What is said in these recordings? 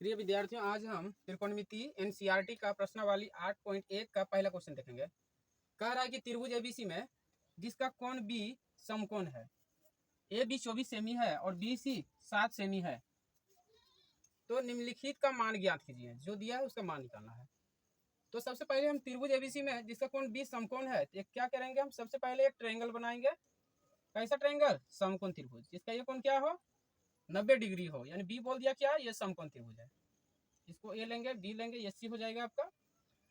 प्रिय विद्यार्थियों, आज हम त्रिकोणमिति एनसीईआरटी का प्रश्नावली 8.1 का पहला क्वेश्चन देखेंगे। कह रहा है कि त्रिभुज एबीसी में जिसका कोण बी समकोण है, ए बी 24 सेमी है और बी सी 7 सेमी है, तो निम्नलिखित का मान ज्ञात कीजिए। जो दिया है उसका मान निकालना है। तो सबसे पहले हम त्रिभुज एबीसी में जिसका कोण बी समकोण है, तो क्या करेंगे, हम सबसे पहले एक ट्रायंगल बनाएंगे। कैसा ट्रायंगल? समकोण त्रिभुज, जिसका ये कोण क्या हो, 90 डिग्री हो, यानी बी बोल दिया क्या, ये समकोण त्रिभुज है। इसको ए लेंगे, बी लेंगे, ये सी हो जाएगा आपका।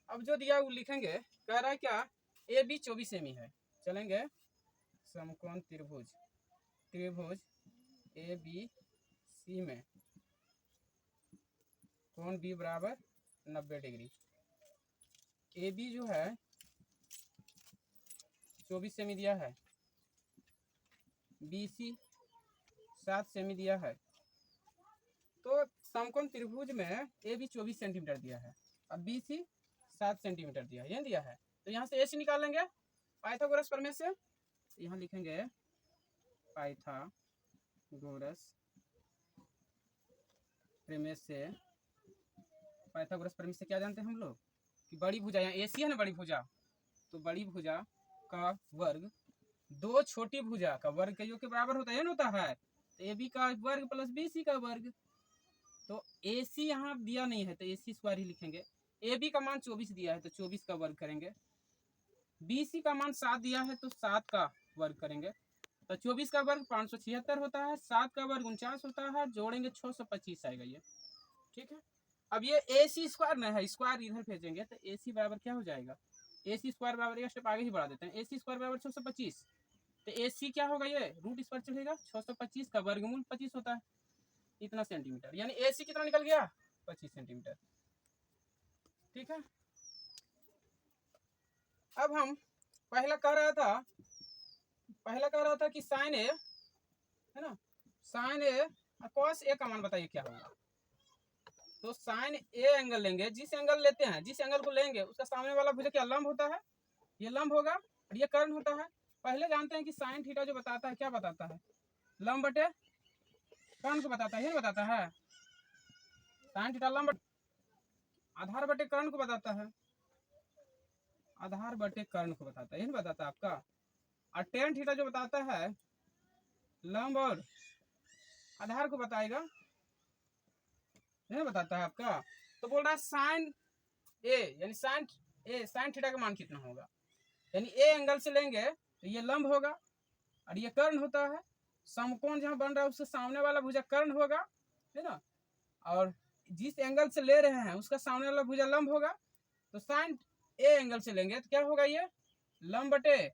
अब जो दिया वो लिखेंगे। कह रहा है क्या, ए बी 24 सेमी है। चलेंगे समकोण त्रिभुज ए बी सी में कोण बी बराबर 90 डिग्री। ए बी जो है 24 सेमी दिया है, बी सी 7 सेमी दिया है। तो समकोण त्रिभुज में ए बी 24 सेंटीमीटर दिया है और बी सी 7 सेंटीमीटर दिया है, ये दिया है। तो यहाँ से ए सी निकालेंगे पाइथागोरस प्रमेय से। यहाँ लिखेंगे पाइथागोरस प्रमेय से। पाइथागोरस प्रमेय से क्या जानते हैं हम लोग कि बड़ी भुजा, यहाँ ए सी है ना बड़ी भुजा, तो बड़ी भुजा का वर्ग दो छोटी भुजा का वर्ग के योग के बराबर होता है, होता है। तो ए बी का वर्ग प्लस बी सी का वर्ग। तो ए सी यहाँ दिया नहीं है तो ए सी स्क्वायर ही लिखेंगे। ए बी का मान 24 दिया है तो 24 का वर्ग करेंगे। बी सी का मान 7 दिया है तो 7 का वर्ग करेंगे। तो 24 का वर्ग 576 होता है, 7 का वर्ग 49 होता है, जोड़ेंगे 625 आएगा ये। ठीक है। अब ये ए सी स्क्वायर न है, स्क्वायर इधर भेजेंगे तो ए सी बराबर क्या हो जाएगा, ए सी स्क्वायर बराबर, स्टेप आगे ही बढ़ा देते हैं। ए सी स्क्वायर बराबर 625, तो ए सी क्या होगा, ये रूट इस पर चलेगा, 625 का वर्गमूल 25 होता है, इतना सेंटीमीटर, यानी ए सी कितना निकल गया, 25 सेंटीमीटर। ठीक है। अब हम पहला कह रहा था कि साइन ए है ना, साइन ए कॉस ए का मान बताइए क्या होगा। तो साइन ए एंगल लेंगे, जिस एंगल लेते हैं, जिस एंगल को लेंगे उसका सामने वाला भुजा क्या लंब होता है, ये लंब होगा और ये कर्ण होता है। पहले जानते हैं कि साइन थीटा जो बताता है क्या बताता है, लंब बटे कर्ण को बताता है, ये बताता है। साइन थीटा लंब आधार बटे कर्ण को बताता है, आधार बटे कर्ण को बताता है, ये बताता है आपका। और टेन थीटा जो बताता है लंब और आधार को बताएगा, ये बताता है आपका। तो बोल रहा है साइन ए, यानी साइन थीटा का मान कितना होगा, यानी ए एंगल से लेंगे तो ये लंब होगा और ये कर्ण होता है। समकोण जहां बन रहा है उसके सामने वाला भुजा कर्ण होगा, है ना, और जिस एंगल से ले रहे हैं उसका सामने वाला भुजा लंब होगा। तो साइन ए एंगल से लेंगे तो क्या होगा, ये लंब बटे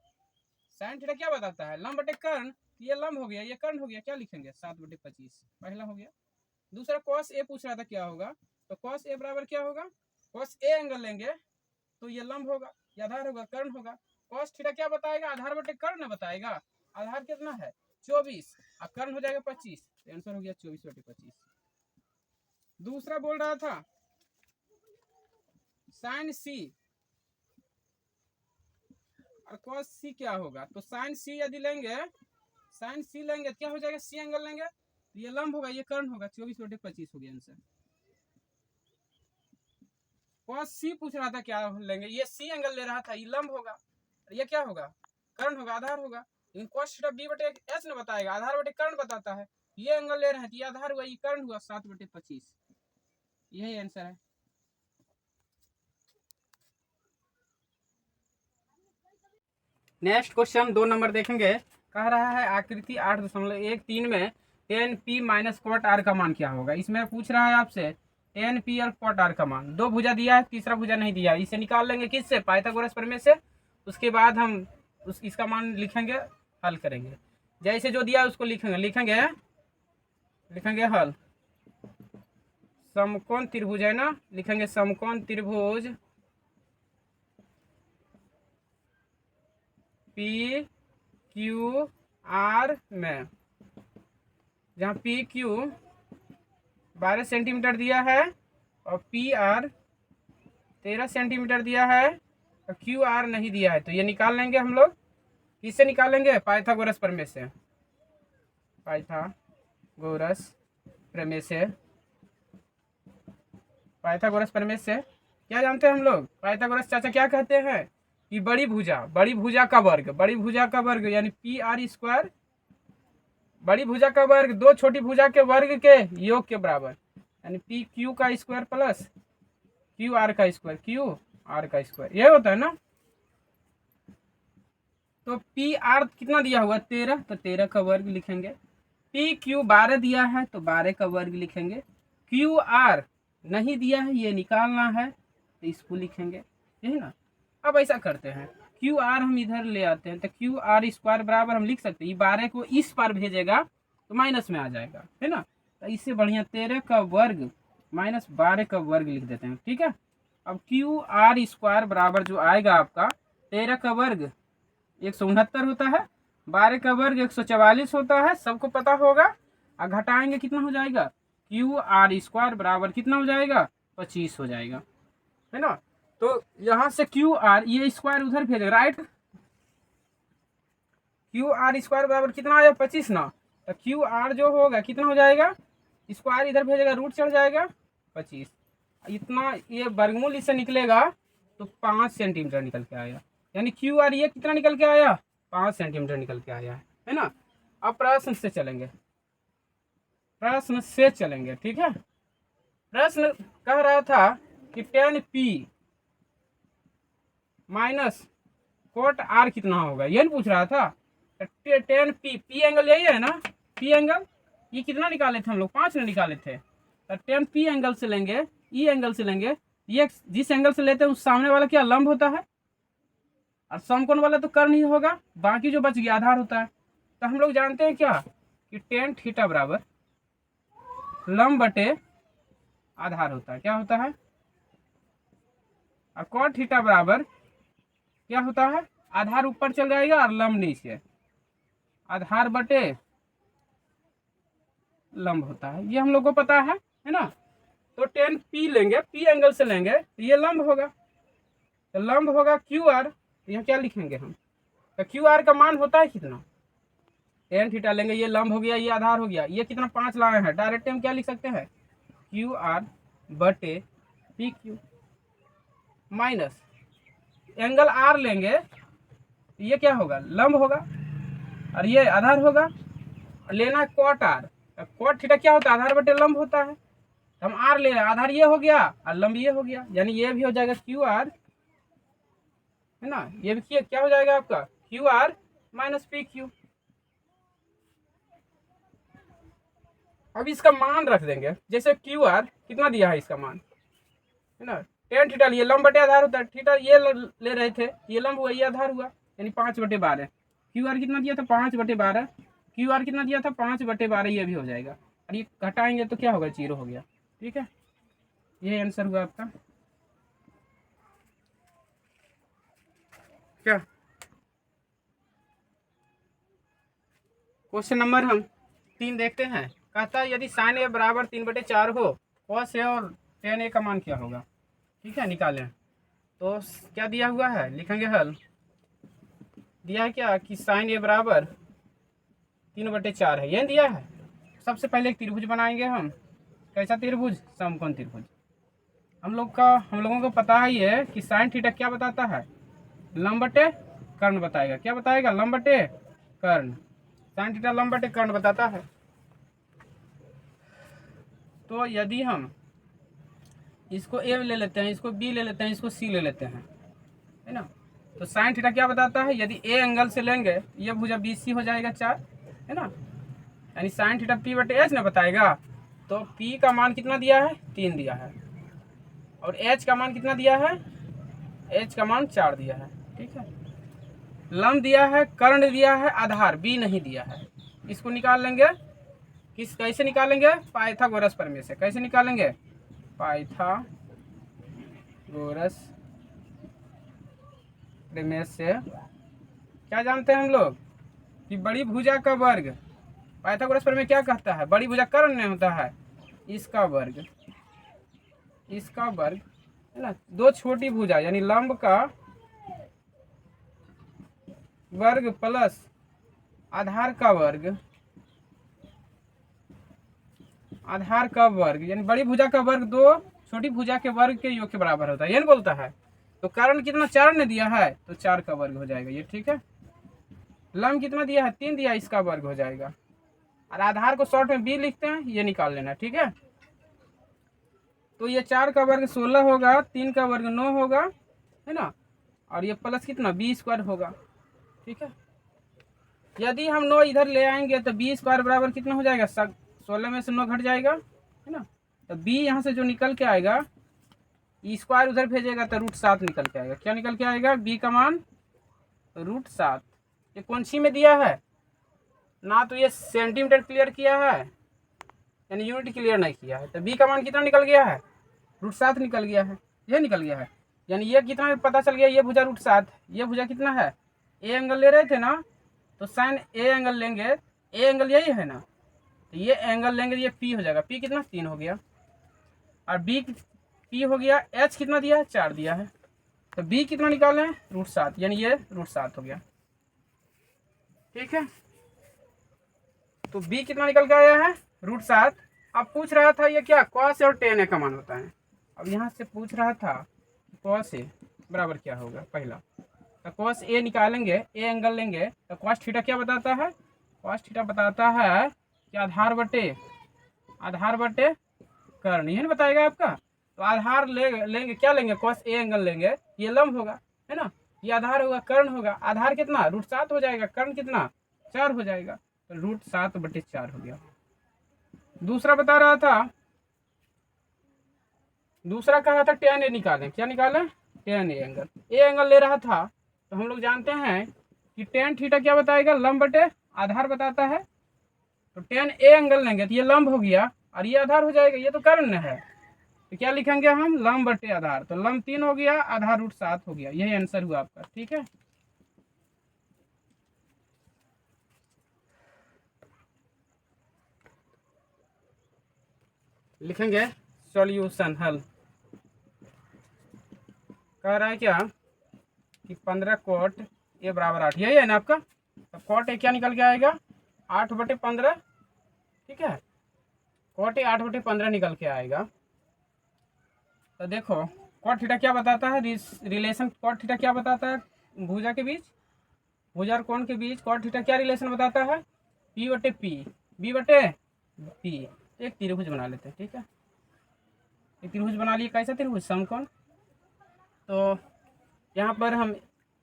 साइन थीटा क्या बताता है, लंब बटे कर्ण। ये लंब हो गया, ये कर्ण हो गया, क्या लिखेंगे 7/25, पहला हो गया। दूसरा कॉस ए पूछ रहा था क्या होगा, तो कॉस ए बराबर क्या होगा, कॉस ए एंगल लेंगे तो ये लंब होगा, ये आधार होगा, कर्ण होगा। कॉस थीटा क्या बताएगा, आधार बटे कर्ण बताएगा। आधार कितना है 24 और कर्ण हो जाएगा 25, तो आंसर हो गया 24/25। दूसरा बोल रहा था साइन सी और कॉस सी क्या होगा। तो साइन सी यदि लेंगे, साइन सी लेंगे क्या हो जाएगा, सी एंगल लेंगे तो ये लंब होगा, ये कर्ण होगा, 24/25 हो गया आंसर। कॉस सी पूछ रहा था क्या लेंगे, ये सी एंगल ले रहा था, ये लंब होगा, ये क्या होगा, कर्ण होगा, आधार होगा। लेकिन कॉस थीटा बी बटे एच ने बताएगा, आधार बटे कर्ण बताता है। ये एंगल ले रहे हैं तो ये आधार हुआ, ये कर्ण हुआ, 7/25, यही आंसर है। नेक्स्ट क्वेश्चन 2 नंबर देखेंगे। कह रहा है आकृति 8.13 में tan P minus cot R का मान क्या होगा। इसमें पूछ रहा है आपसे टेन पी और कॉट आर का मान। दो भुजा दिया है, तीसरा भुजा नहीं दिया है, इसे निकाल लेंगे किससे, पाइथागोरस प्रमेय से। उसके बाद हम इसका मान लिखेंगे, हल करेंगे। जैसे जो दिया है उसको लिखेंगे हल। समकोण त्रिभुज है ना, लिखेंगे समकोण त्रिभुज पी क्यू आर में, जहाँ पी क्यू 12 सेंटीमीटर दिया है और पी आर 13 सेंटीमीटर दिया है और क्यू आर नहीं दिया है, तो ये निकाल लेंगे हम लोग। किससे निकालेंगे, पाइथागोरस प्रमेय से। पाइथागोरस प्रमेय से पाइथागोरस प्रमेय से क्या जानते हैं हम लोग? पाइथागोरस चाचा क्या कहते हैं कि बड़ी भुजा का वर्ग यानी पी आर स्क्वायर, बड़ी भुजा का वर्ग दो छोटी भुजा के वर्ग के योग के बराबर, यानी पी क्यू का स्क्वायर प्लस क्यू आर का स्क्वायर, ये होता है ना। तो पी आर कितना दिया हुआ 13, तो 13 का वर्ग लिखेंगे। पी क्यू 12 दिया है तो 12 का वर्ग लिखेंगे। क्यू आर नहीं दिया है, ये निकालना है तो इसको लिखेंगे, यही ना। अब ऐसा करते हैं, क्यू आर हम इधर ले आते हैं तो क्यू आर स्क्वायर बराबर हम लिख सकते हैं, 12 को इस पार भेजेगा तो माइनस में आ जाएगा, है ना। तो इससे बढ़िया 13 का वर्ग माइनस 12 का वर्ग लिख देते हैं, ठीक है। अब क्यू आर स्क्वायर बराबर जो आएगा आपका 13 का वर्ग 169 होता है, 12 का वर्ग 144 होता है, सबको पता होगा। और घटाएंगे कितना हो जाएगा, क्यू आर स्क्वायर बराबर कितना हो जाएगा 25 हो जाएगा, है ना। तो यहाँ से क्यू आर ये स्क्वायर उधर भेजेगा, राइट। क्यू आर स्क्वायर बराबर कितना आया 25 ना, तो क्यू आर जो होगा कितना हो जाएगा, स्क्वायर इधर भेजेगा रूट चढ़ जाएगा 25, इतना ये वर्गमूल इससे निकलेगा तो 5 सेंटीमीटर निकल के आया, यानी क्यू आर ये कितना निकल के आया 5 सेंटीमीटर निकल के आया है ना। अब प्रश्न से चलेंगे, ठीक है। प्रश्न कह रहा था कि 10p माइनस कोट आर कितना होगा, ये नहीं पूछ रहा था। 10p पी एंगल यही है ना, पी एंगल ये कितना निकाले थे हम लोग 5 ने निकाले थे। तो 10p एंगल से लेंगे, ई एंगल से लेंगे, ये जिस एंगल से लेते हैं उस सामने वाला क्या लंब होता है, और समकोण वाला तो कर्ण ही होगा, बाकी जो बच गया आधार होता है। तो हम लोग जानते हैं क्या कि tan थीटा बराबर लंब बटे आधार होता है, क्या होता है। और cot थीटा बराबर क्या होता है, आधार ऊपर चल जाएगा और लंब नीचे, आधार बटे लंब होता है, ये हम लोग को पता है ना। तो 10p लेंगे, p एंगल से लेंगे तो ये लंब होगा, तो लंब होगा क्यू आर, यहाँ क्या लिखेंगे हम, तो क्यू आर का मान होता है कितना, tan थीटा लेंगे, ये लंब हो गया, ये आधार हो गया, ये कितना 5 लाए हैं, डायरेक्ट हम क्या लिख सकते हैं क्यू आर बटे P Q minus angle R लेंगे, ये क्या होगा लंब होगा और ये आधार होगा, और लेना है कॉट आर, कॉट थीटा क्या होता है आधार बटे लंब होता है, हम आर ले रहे हैं, आधार ये हो गया और लंब ये हो गया, यानी ये भी हो जाएगा क्यू आर, है ना। ये भी क्या हो जाएगा आपका Q R minus P Q. अब इसका मान रख देंगे, जैसे क्यू आर कितना दिया है इसका मान, है ना। tan थीटा ये लंब बटे आधार होता है, थीटा ये ले रहे थे, ये लंब हुआ ये आधार हुआ, यानी 5/12। क्यू आर कितना दिया था 5/12, क्यू आर कितना दिया था 5/12, ये भी हो जाएगा, और ये घटाएंगे तो क्या होगा 0 हो गया, ठीक है। ये आंसर हुआ आपका। क्या क्वेश्चन नंबर हम 3 देखते हैं। कहता है यदि sin a बराबर 3/4 हो, cos a और tan a का मान क्या होगा, ठीक है निकालें। तो क्या दिया हुआ है, लिखेंगे हल, दिया है क्या कि sin a बराबर 3/4 है, ये दिया है। सबसे पहले एक त्रिभुज बनाएंगे हम, कैसा त्रिभुज, समकोण त्रिभुज। हम लोगों को पता ही है कि sin थीटा क्या बताता है, लंब बटे कर्ण बताएगा, क्या बताएगा लंब बटे कर्ण, sin थीटा लंब बटे कर्ण बताता है। तो यदि हम इसको ए ले लेते हैं, इसको बी ले लेते हैं, इसको सी ले लेते हैं, है ना। तो sin थीटा क्या बताता है, यदि ए एंगल से लेंगे ये भुजा बी सी हो जाएगा 4, है ना, यानी sin थीटा p बटे एच ने बताएगा। तो p का मान कितना दिया है 3 दिया है, और h का मान कितना दिया है, h का मान 4 दिया है, ठीक है। लंब दिया है, कर्ण दिया है, आधार b नहीं दिया है। इसको निकाल लेंगे, कैसे निकालेंगे, पाइथागोरस प्रमेय से। कैसे निकालेंगे, पाइथागोरस प्रमेय से क्या जानते हैं हम लोग कि बड़ी भुजा का वर्ग, पाइथागोरस प्रमेय क्या कहता है, बड़ी भुजा कर्ण नहीं होता है, इसका वर्ग है ना, दो छोटी भुजा यानी लंब का वर्ग प्लस आधार का वर्ग यानी बड़ी भुजा का वर्ग दो छोटी भुजा के वर्ग के योग के बराबर होता है, ये नहीं बोलता है। तो कर्ण कितना 4 ने दिया है, तो 4 का वर्ग हो जाएगा ये, ठीक है। लंब कितना दिया है, 3 दिया, इसका वर्ग हो जाएगा। और आधार को शॉर्ट में b लिखते हैं, ये निकाल लेना, ठीक है। तो ये 4 का वर्ग 16 होगा, 3 का वर्ग 9 होगा, है ना। और ये प्लस कितना b² होगा, ठीक है। यदि हम 9 इधर ले आएंगे तो b² बराबर कितना हो जाएगा, 16 में से 9 घट जाएगा, है ना। तो b यहाँ से जो निकल के आएगा, स्क्वायर उधर भेजेगा तो √7 निकल के आएगा। क्या निकल के आएगा, b का मान √7। ये कौन सी में दिया है ना, तो ये सेंटीमीटर क्लियर किया है, यानी यूनिट क्लियर नहीं किया है। तो b का मान कितना निकल गया है, √7 निकल गया है, ये निकल गया है। यानी ये कितना पता चल गया, ये भुजा √7, ये भुजा कितना है, ए एंगल ले रहे थे ना, तो साइन ए एंगल लेंगे, ए एंगल यही है ना, तो ये एंगल लेंगे, ये पी हो जाएगा, पी कितना 3 हो गया, और बी पी हो गया, एच कितना दिया है 4 दिया है, तो बी कितना निकाले हैं √7, यानी ये √7 हो गया, ठीक है। तो बी कितना निकल के आया है √7। अब पूछ रहा था ये क्या, cos और tan का मान होता है। अब यहाँ से पूछ रहा था cos a बराबर क्या होगा, पहला तो cos a निकालेंगे, ए एंगल लेंगे, तो cos थीटा क्या बताता है, cos थीटा बताता है कि आधार बटे कर्ण, यही बताएगा आपका। तो आधार लेंगे क्या लेंगे, cos a एंगल लेंगे, ये लंब होगा, है ना, ये आधार होगा, कर्ण होगा। आधार कितना √7 हो जाएगा, कर्ण कितना 4 हो जाएगा, तो √7/4 हो गया। दूसरा बता रहा था, दूसरा कह रहा था tan a निकालें, क्या निकालें, tan a angle, A angle ले रहा था। तो हम लोग जानते हैं कि tan थीटा क्या बताएगा, लंब बटे आधार बताता है। तो tan a एंगल लेंगे तो ये लंब हो गया और ये आधार हो जाएगा, ये तो कर्ण है, तो क्या लिखेंगे हम, लंब बटे आधार। तो लंब 3 हो गया, आधार √7 हो गया, यही आंसर हुआ आपका, ठीक है। लिखेंगे सॉल्यूशन, हल। कह रहा है क्या कि 15 cot a बराबर 8, यही है ना आपका। तो cot a क्या निकल के आएगा 8/15, ठीक है, cot a 8/15 निकल के आएगा। तो देखो cot थीटा क्या बताता है, रिलेशन cot थीटा क्या बताता है, भुजा के बीच, भुजा और कोण के बीच cot थीटा क्या रिलेशन बताता है, p/p, b/p। एक त्रिभुज बना लेते हैं, ठीक है, एक त्रिभुज बना लिए, कैसा त्रिभुज, समकोण। तो यहाँ पर हम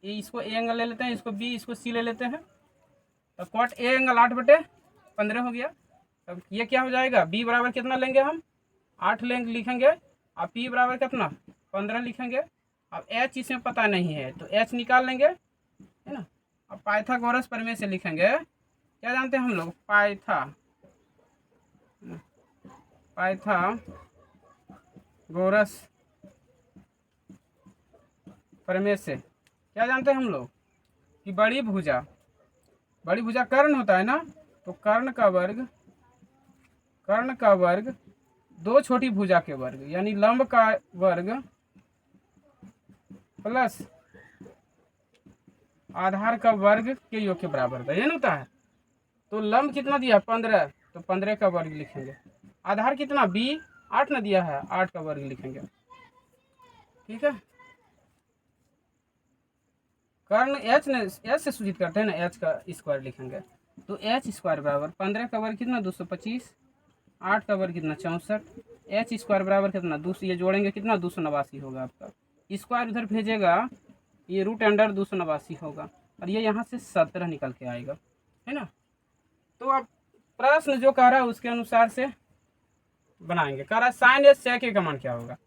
इसको ए एंगल ले लेते हैं, इसको बी, इसको सी ले लेते हैं। तो cot a एंगल 8/15 हो गया। अब ये क्या हो जाएगा, b बराबर कितना लेंगे हम 8 लेंगे, लिखेंगे, और p बराबर कितना 15 लिखेंगे। अब h इसमें पता नहीं है तो h निकाल लेंगे, है ना। अब पाइथागोरस प्रमेय से लिखेंगे, क्या जानते हैं हम लोग, पाइथागोरस प्रमेय से क्या जानते हैं हम लोग कि बड़ी भुजा कर्ण होता है ना, तो कर्ण का वर्ग 2 छोटी भुजा के वर्ग, यानी लंब का वर्ग प्लस आधार का वर्ग के योग के बराबर होता है, ये होता है। तो लंब कितना दिया 15, तो 15 का वर्ग लिखेंगे। आधार कितना b 8 ना दिया है, 8 का वर्ग लिखेंगे, ठीक है। कर्ण h से सूचित करते हैं ना, h का स्क्वायर लिखेंगे। तो h² बराबर 15 का वर्ग कितना 225, 8 का वर्ग कितना 64, h² बराबर कितना 200, ये जोड़ेंगे कितना 289 होगा आपका। स्क्वायर उधर भेजेगा, ये √289 होगा, और ये यहाँ से 17 निकल के आएगा, है ना। तो अब प्रश्न जो कह रहा है उसके अनुसार से बनाएंगे। कह रहा है साइन sec a का मान क्या होगा।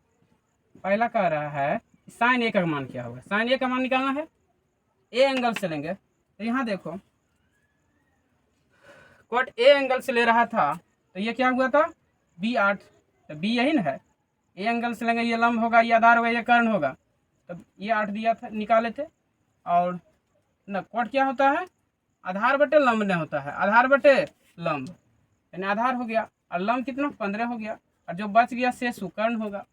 पहला कह रहा है साइन a का मान क्या होगा, साइन a का मान निकालना है, ए एंगल से लेंगे। तो यहाँ देखो cot a एंगल से ले रहा था, तो ये क्या हुआ था b8, तो b यही ना है, ए एंगल से लेंगे, ये लंब होगा, ये आधार होगा, ये कर्ण होगा, तब ये 8 दिया था, निकाले थे। और ना cot क्या होता है, आधार बटे लंब नहीं होता है, आधार बटे लंब, यानी आधार हो गया और लंब कितना 15 हो गया, और जो बच गया शेष कर्ण होगा।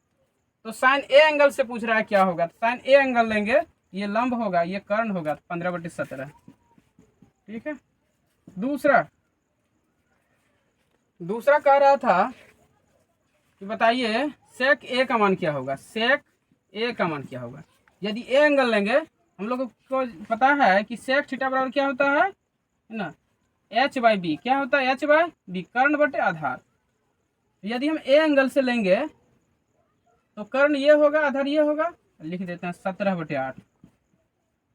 तो साइन ए एंगल से पूछ रहा है क्या होगा, तो साइन ए एंगल लेंगे, ये लंब होगा, ये कर्ण होगा, 15/17, ठीक है। दूसरा कह रहा था कि बताइए सेक ए का मान क्या होगा, सेक ए का मान क्या होगा। यदि ए एंगल लेंगे, हम लोग को पता है कि सेक थीटा बराबर क्या होता है ना, एच बाई बी। क्या होता है, एच बाई बी, कर्ण बटे आधार। यदि हम ए एंगल से लेंगे तो कर्ण ये होगा, आधार ये होगा, लिख देते हैं 17/8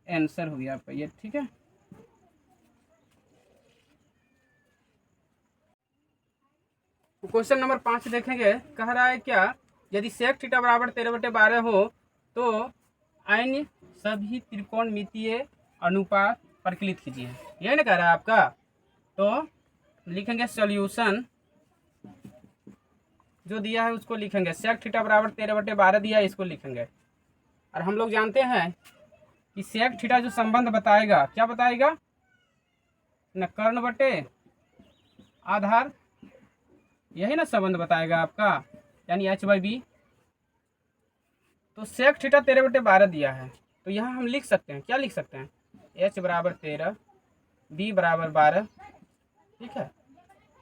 आंसर हो गया आपका ये। ठीक है, क्वेश्चन नंबर 5 देखेंगे। कह रहा है क्या, यदि सेक थीटा बराबर 13/12 हो तो अन्य सभी त्रिकोणमितीय अनुपात परिकलित कीजिए। यही ना कह रहा है आपका। तो लिखेंगे सॉल्यूशन, जो दिया है उसको लिखेंगे। सेक थीटा बराबर 13/12 दिया है, इसको लिखेंगे। और हम लोग जानते हैं कि सेक थीटा जो संबंध बताएगा, क्या बताएगा न, कर्ण बटे आधार, यही ना संबंध बताएगा आपका, यानी एच बाई बी। तो सेक थीटा 13/12 दिया है, तो यहाँ हम लिख सकते हैं, क्या लिख सकते हैं, एच बराबर 13, बी बराबर 12। ठीक है,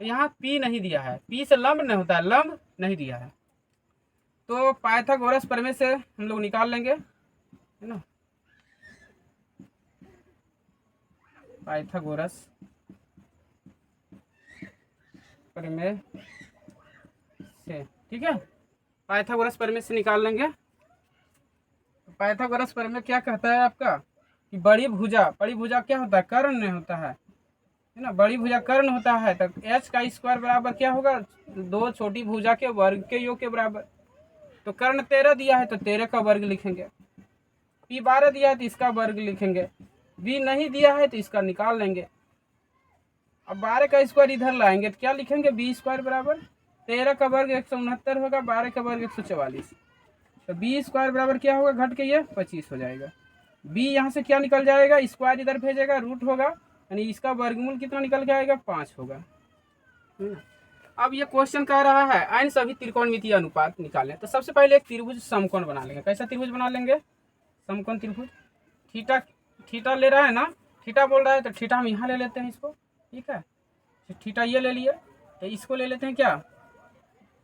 तो यहाँ पी नहीं दिया है, पी से लंब नहीं होता है, लंब नहीं दिया है। तो पाइथागोरस प्रमेय से हम लोग निकाल लेंगे, है ना, पाइथागोरस प्रमेय से। ठीक है, पाइथागोरस प्रमेय से निकाल लेंगे। पाइथागोरस प्रमेय क्या कहता है आपका कि बड़ी भुजा क्या होता है, कर्ण नहीं होता है ना, बड़ी भुजा कर्ण होता है। तो एच का स्क्वायर बराबर क्या होगा, दो छोटी भुजा के वर्ग के योग के बराबर। तो कर्ण 13 दिया है तो 13 का वर्ग लिखेंगे, पी 12 दिया है तो इसका वर्ग लिखेंगे, बी नहीं दिया है तो इसका निकाल लेंगे। अब 12 का स्क्वायर इधर लाएंगे तो क्या लिखेंगे, बी स्क्वायर बराबर 13 का वर्ग 169 होगा, 12 का वर्ग 144। तो बी स्क्वायर बराबर क्या होगा, घट के ये 25 हो जाएगा। बी यहाँ से क्या निकल जाएगा, स्क्वायर इधर भेजेगा, रूट होगा, यानी इसका वर्गमूल कितना निकल के आएगा, 5 होगा। अब ये क्वेश्चन कह रहा है अन्य सभी त्रिकोणमितीय अनुपात निकालें। तो सबसे पहले एक त्रिभुज समकोण बना लेंगे। कैसा त्रिभुज बना लेंगे, समकोण त्रिभुज। थीटा ले रहा है ना, थीटा बोल रहा है तो थीटा हम यहाँ ले लेते हैं इसको। ठीक है, तो थीटा ये ले लिए, तो इसको ले लेते हैं क्या,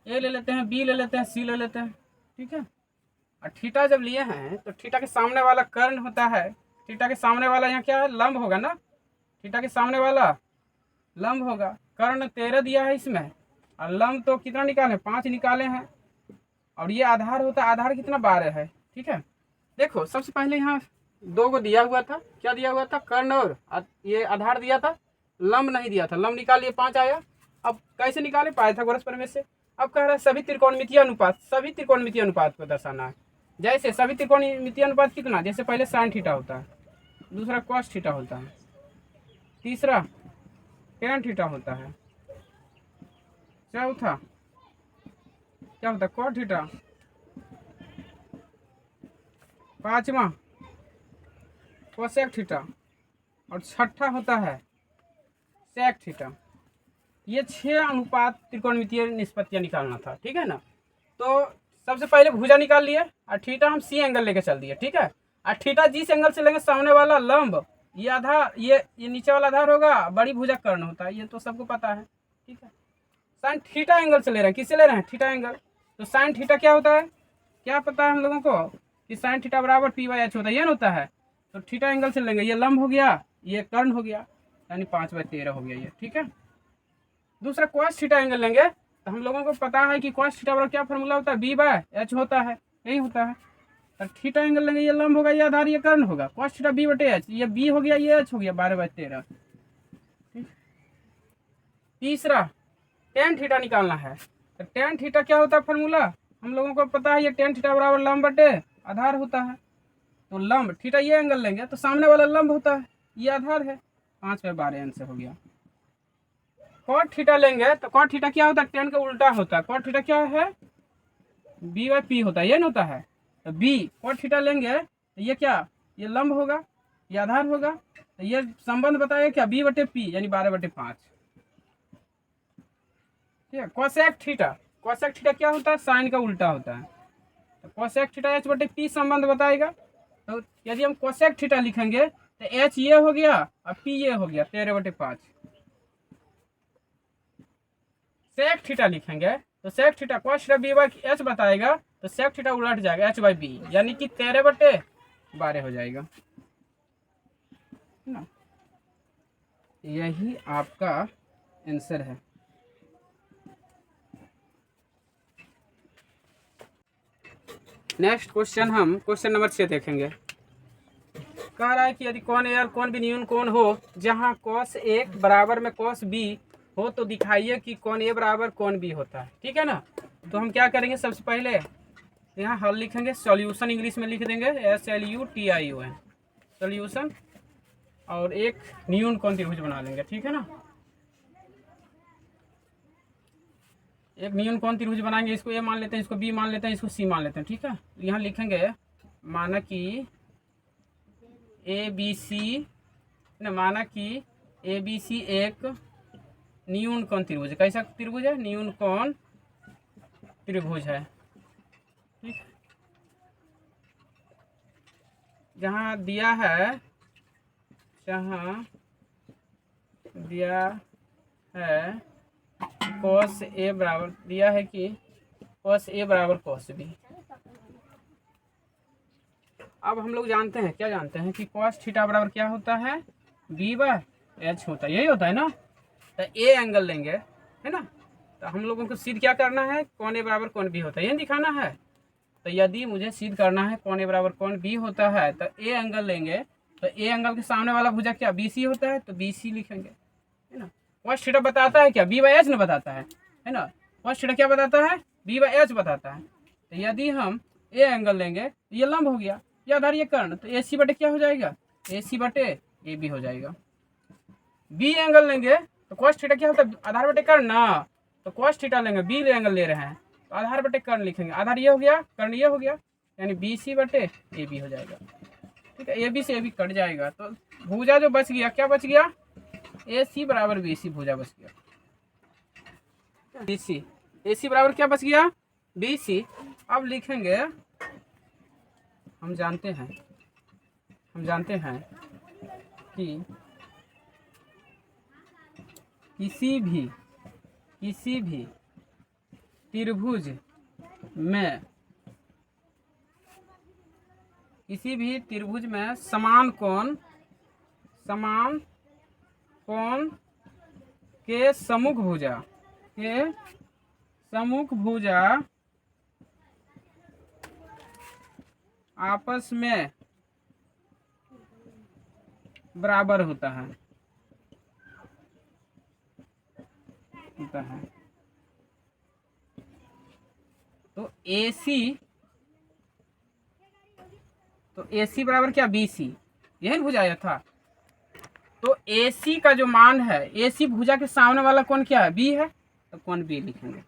ए ले लेते हैं, बी ले लेते हैं, सी ले लेते हैं। ठीक है, और थीटा जब लिए हैं तो थीटा के सामने वाला कर्ण होता है, थीटा के सामने वाला यहाँ क्या है, लंब होगा ना, थीटा के सामने वाला लंब होगा। कर्ण 13 दिया है इसमें, और लंब तो कितना निकाले, 5 निकाले हैं। और ये आधार होता है, आधार कितना 12 है। ठीक है, देखो सबसे पहले यहाँ 2 को दिया हुआ था, क्या दिया हुआ था, कर्ण, और ये आधार दिया था, लंब नहीं दिया था, लंब निकालिए 5 आया। अब कैसे निकाले, पाइथागोरस प्रमेय से। अब कह रहा है सभी त्रिकोणमितीय अनुपात, सभी त्रिकोणमितीय अनुपात को दर्शाना है। जैसे सभी त्रिकोणमितीय अनुपात कितना, जैसे पहले साइन थीटा होता है, दूसरा कॉस थीटा होता है, तीसरा टेन थीटा होता है, चौथा क्या होता है, कॉट थीटा, पांचवा कोसेक थीटा, और छठा होता है सेक थीटा। ये 6 अनुपात त्रिकोणमितीय निष्पत्तियां निकालना था। ठीक है ना, तो सबसे पहले भुजा निकाल लिए, और थीटा हम सी एंगल लेके चल दिए। ठीक है, और थीटा जिस एंगल से लेंगे, सामने वाला लंब, ये आधार, ये नीचे वाला आधार होगा, बड़ी भुजा कर्ण होता है, ये तो सबको पता है। ठीक है, साइन थीटा एंगल से ले रहे हैं, किससे ले रहे हैं, थीटा एंगल। तो साइन थीटा क्या होता है, क्या पता है हम लोगों को कि साइन थीटा बराबर पी बाई एच होता है, ये ना होता है। तो थीटा एंगल से लेंगे, ये लंब हो गया, ये कर्ण हो गया, यानी 5/13 हो गया ये। ठीक है, दूसरा कॉस थीटा एंगल लेंगे, तो हम लोगों को पता है कि कॉस थीटा बराबर क्या फॉर्मूला होता है, बी बाय एच होता है, यही होता है। तो थीटा एंगल लेंगे, ये लंब होगा, ये आधार, ये कर्ण होगा, कॉस थीटा बी बटे एच, ये बी हो गया, ये एच हो गया, 12/13। ठीक, तीसरा टेन थीटा निकालना है। तो टेन थीटा क्या होता है फॉर्मूला, हम लोगों को पता है, ये टेन थीटा बराबर लंब बटे आधार होता है। तो लंब थीटा ये एंगल लेंगे तो सामने वाला लंब होता है, ये आधार है, 5/12 आंसर हो गया। कॉट थीटा लेंगे तो कॉट थीटा क्या होता है, टेन का उल्टा होता है। कॉट थीटा क्या है, बी बाई पी होता है, ये ना होता है। तो बी कॉट थीटा लेंगे तो ये क्या, ये लंब होगा, ये आधार होगा। तो ये संबंध बताया क्या, बी बटे पी, यानी 12/5। ठीक है, कोसेक थीटा क्या होता है, साइन का उल्टा होता है। तो कोसेक थीटा एच बटे पी संबंध बताएगा। तो यदि हम कोसेक थीटा लिखेंगे तो एच ये हो गया और पी ये हो गया, 13/5। सेक थीटा लिखेंगे तो sec theta cos theta B by H बताएगा, तो सेक थीटा उलट जाएगा एच बाई बी, यानी कि 13/12 हो जाएगा ना। यही आपका आंसर है। नेक्स्ट क्वेश्चन हम क्वेश्चन नंबर 6 देखेंगे। कह रहा है कि यदि कौन ए और कौन बी न्यून कौन हो जहां cos A बराबर में cos B हो तो दिखाइए कि कौन A बराबर कौन B होता है। ठीक है ना। तो हम क्या करेंगे, सबसे पहले यहाँ हल लिखेंगे, सॉल्यूशन इंग्लिश में लिख देंगे SLUTION सॉल्यूशन, और एक न्यून कौन त्रिभुज बना लेंगे। ठीक है ना। एक न्यून कौन त्रिभुज बनाएंगे, इसको ए मान लेते हैं, इसको बी मान लेते हैं, इसको सी मान लेते हैं। ठीक है। यहाँ लिखेंगे माना कि ABC न, माना कि ABC एक न्यून कौन त्रिभुज है। कैसा त्रिभुज है, न्यून कौन त्रिभुज है। ठीक। जहाँ दिया है, जहाँ दिया है cos A बराबर, दिया है कि cos A बराबर cos B। अब हम लोग जानते हैं, क्या जानते हैं कि cos थीटा बराबर क्या होता है, B/H होता है, यही होता है ना। तो ए एंगल लेंगे, है ना। तो हम लोगों को सिद्ध क्या करना है, कौन ए बराबर कौन बी होता है, ये दिखाना है। तो यदि मुझे सिद्ध करना है कौन ए बराबर कौन बी होता है, तो ए एंगल लेंगे। तो ए एंगल के सामने वाला भुजा क्या BC होता है, तो BC लिखेंगे, है ना। cos थीटा बताता है क्या, B/H न बताता है ना। cos थीटा क्या बताता है, B/H बताता है। तो यदि हम ए एंगल लेंगे, ये लंब हो गया, ये आधार, ये कर्ण, तो AC बटे क्या हो जाएगा, AC बटे AB हो जाएगा। बी एंगल लेंगे तो cos थीटा क्या होता है, आधार बटे कर्ण ना। तो cos थीटा लेंगे, बी एंगल ले रहे हैं, तो आधार बटे कर्ण लिखेंगे, आधार ये हो गया, कर्ण ये हो गया, यानी BC बटे AB हो जाएगा। ठीक है। AB से AB कट जाएगा, तो भुजा जो बच गया, क्या बच गया, AC बराबर BC भुजा बच गया। BC, AC बराबर क्या बच गया, BC। अब लिखेंगे, हम जानते हैं कि किसी भी त्रिभुज में समान कोण के सम्मुख भुजा आपस में बराबर होता है। तो AC बराबर क्या, BC, यही भुजा आया था। तो AC का जो मान है, AC भुजा के सामने वाला कौन क्या है, B है, तो कौन B लिखेंगे।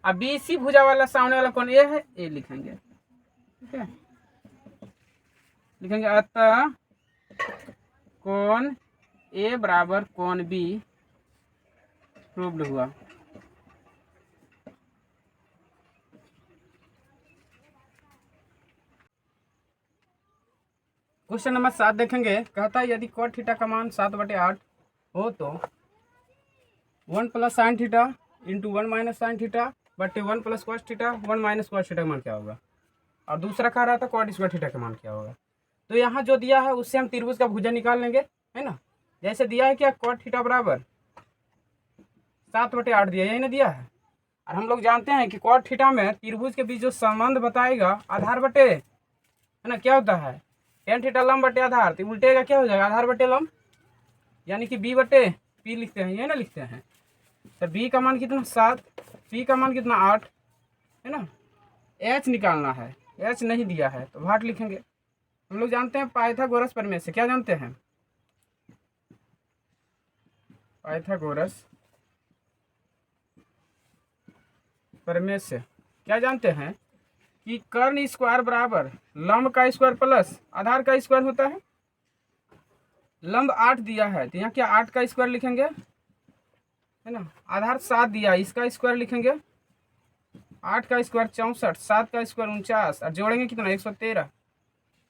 अब BC भुजा वाला सामने वाला कौन A है, A लिखेंगे। ठीक है। लिखेंगे अतः कौन A बराबर कौन B प्रूव्ड हुआ। क्वेश्चन नंबर 7 देखेंगे। कहता है यदि cot थीटा का मान 7/8 हो तो 1 + sin theta into 1 - sin theta बटे 1 + cos थीटा 1 - cos थीटा का मान क्या होगा। और दूसरा कह रहा था cot स्क्वायर थीटा का मान क्या होगा। तो यहाँ जो दिया है उससे हम त्रिभुज का भुजा निकाल लेंगे, है ना। जैसे दिया है क्या, cot थीटा बराबर 7/8 दिया, यही ना दिया है। और हम लोग जानते हैं कि cot थीटा में त्रिभुज के बीच जो संबंध बताएगा आधार बटे, है ना, क्या होता है, tan थीटा लंब बटे आधार, तो उल्टेगा क्या हो जाएगा, आधार बटे लंब, यानी कि B बटे P लिखते हैं, ये ना लिखते हैं। तो B का मान कितना 7, P का मान कितना 8, है ना। H निकालना है, H नहीं दिया है तो भाट लिखेंगे। हम लोग जानते हैं पाइथागोरस प्रमेय से, क्या जानते हैं, पाइथागोरस प्रमेय से क्या जानते हैं कि कर्ण स्क्वायर बराबर लंब का स्क्वायर प्लस आधार का स्क्वायर होता है। लंब 8 दिया है तो यहाँ क्या 8 का स्क्वायर लिखेंगे, है ना। आधार 7 दिया है, इसका स्क्वायर लिखेंगे, 8 का स्क्वायर 64, 7 का स्क्वायर 49, और जोड़ेंगे कितना 113।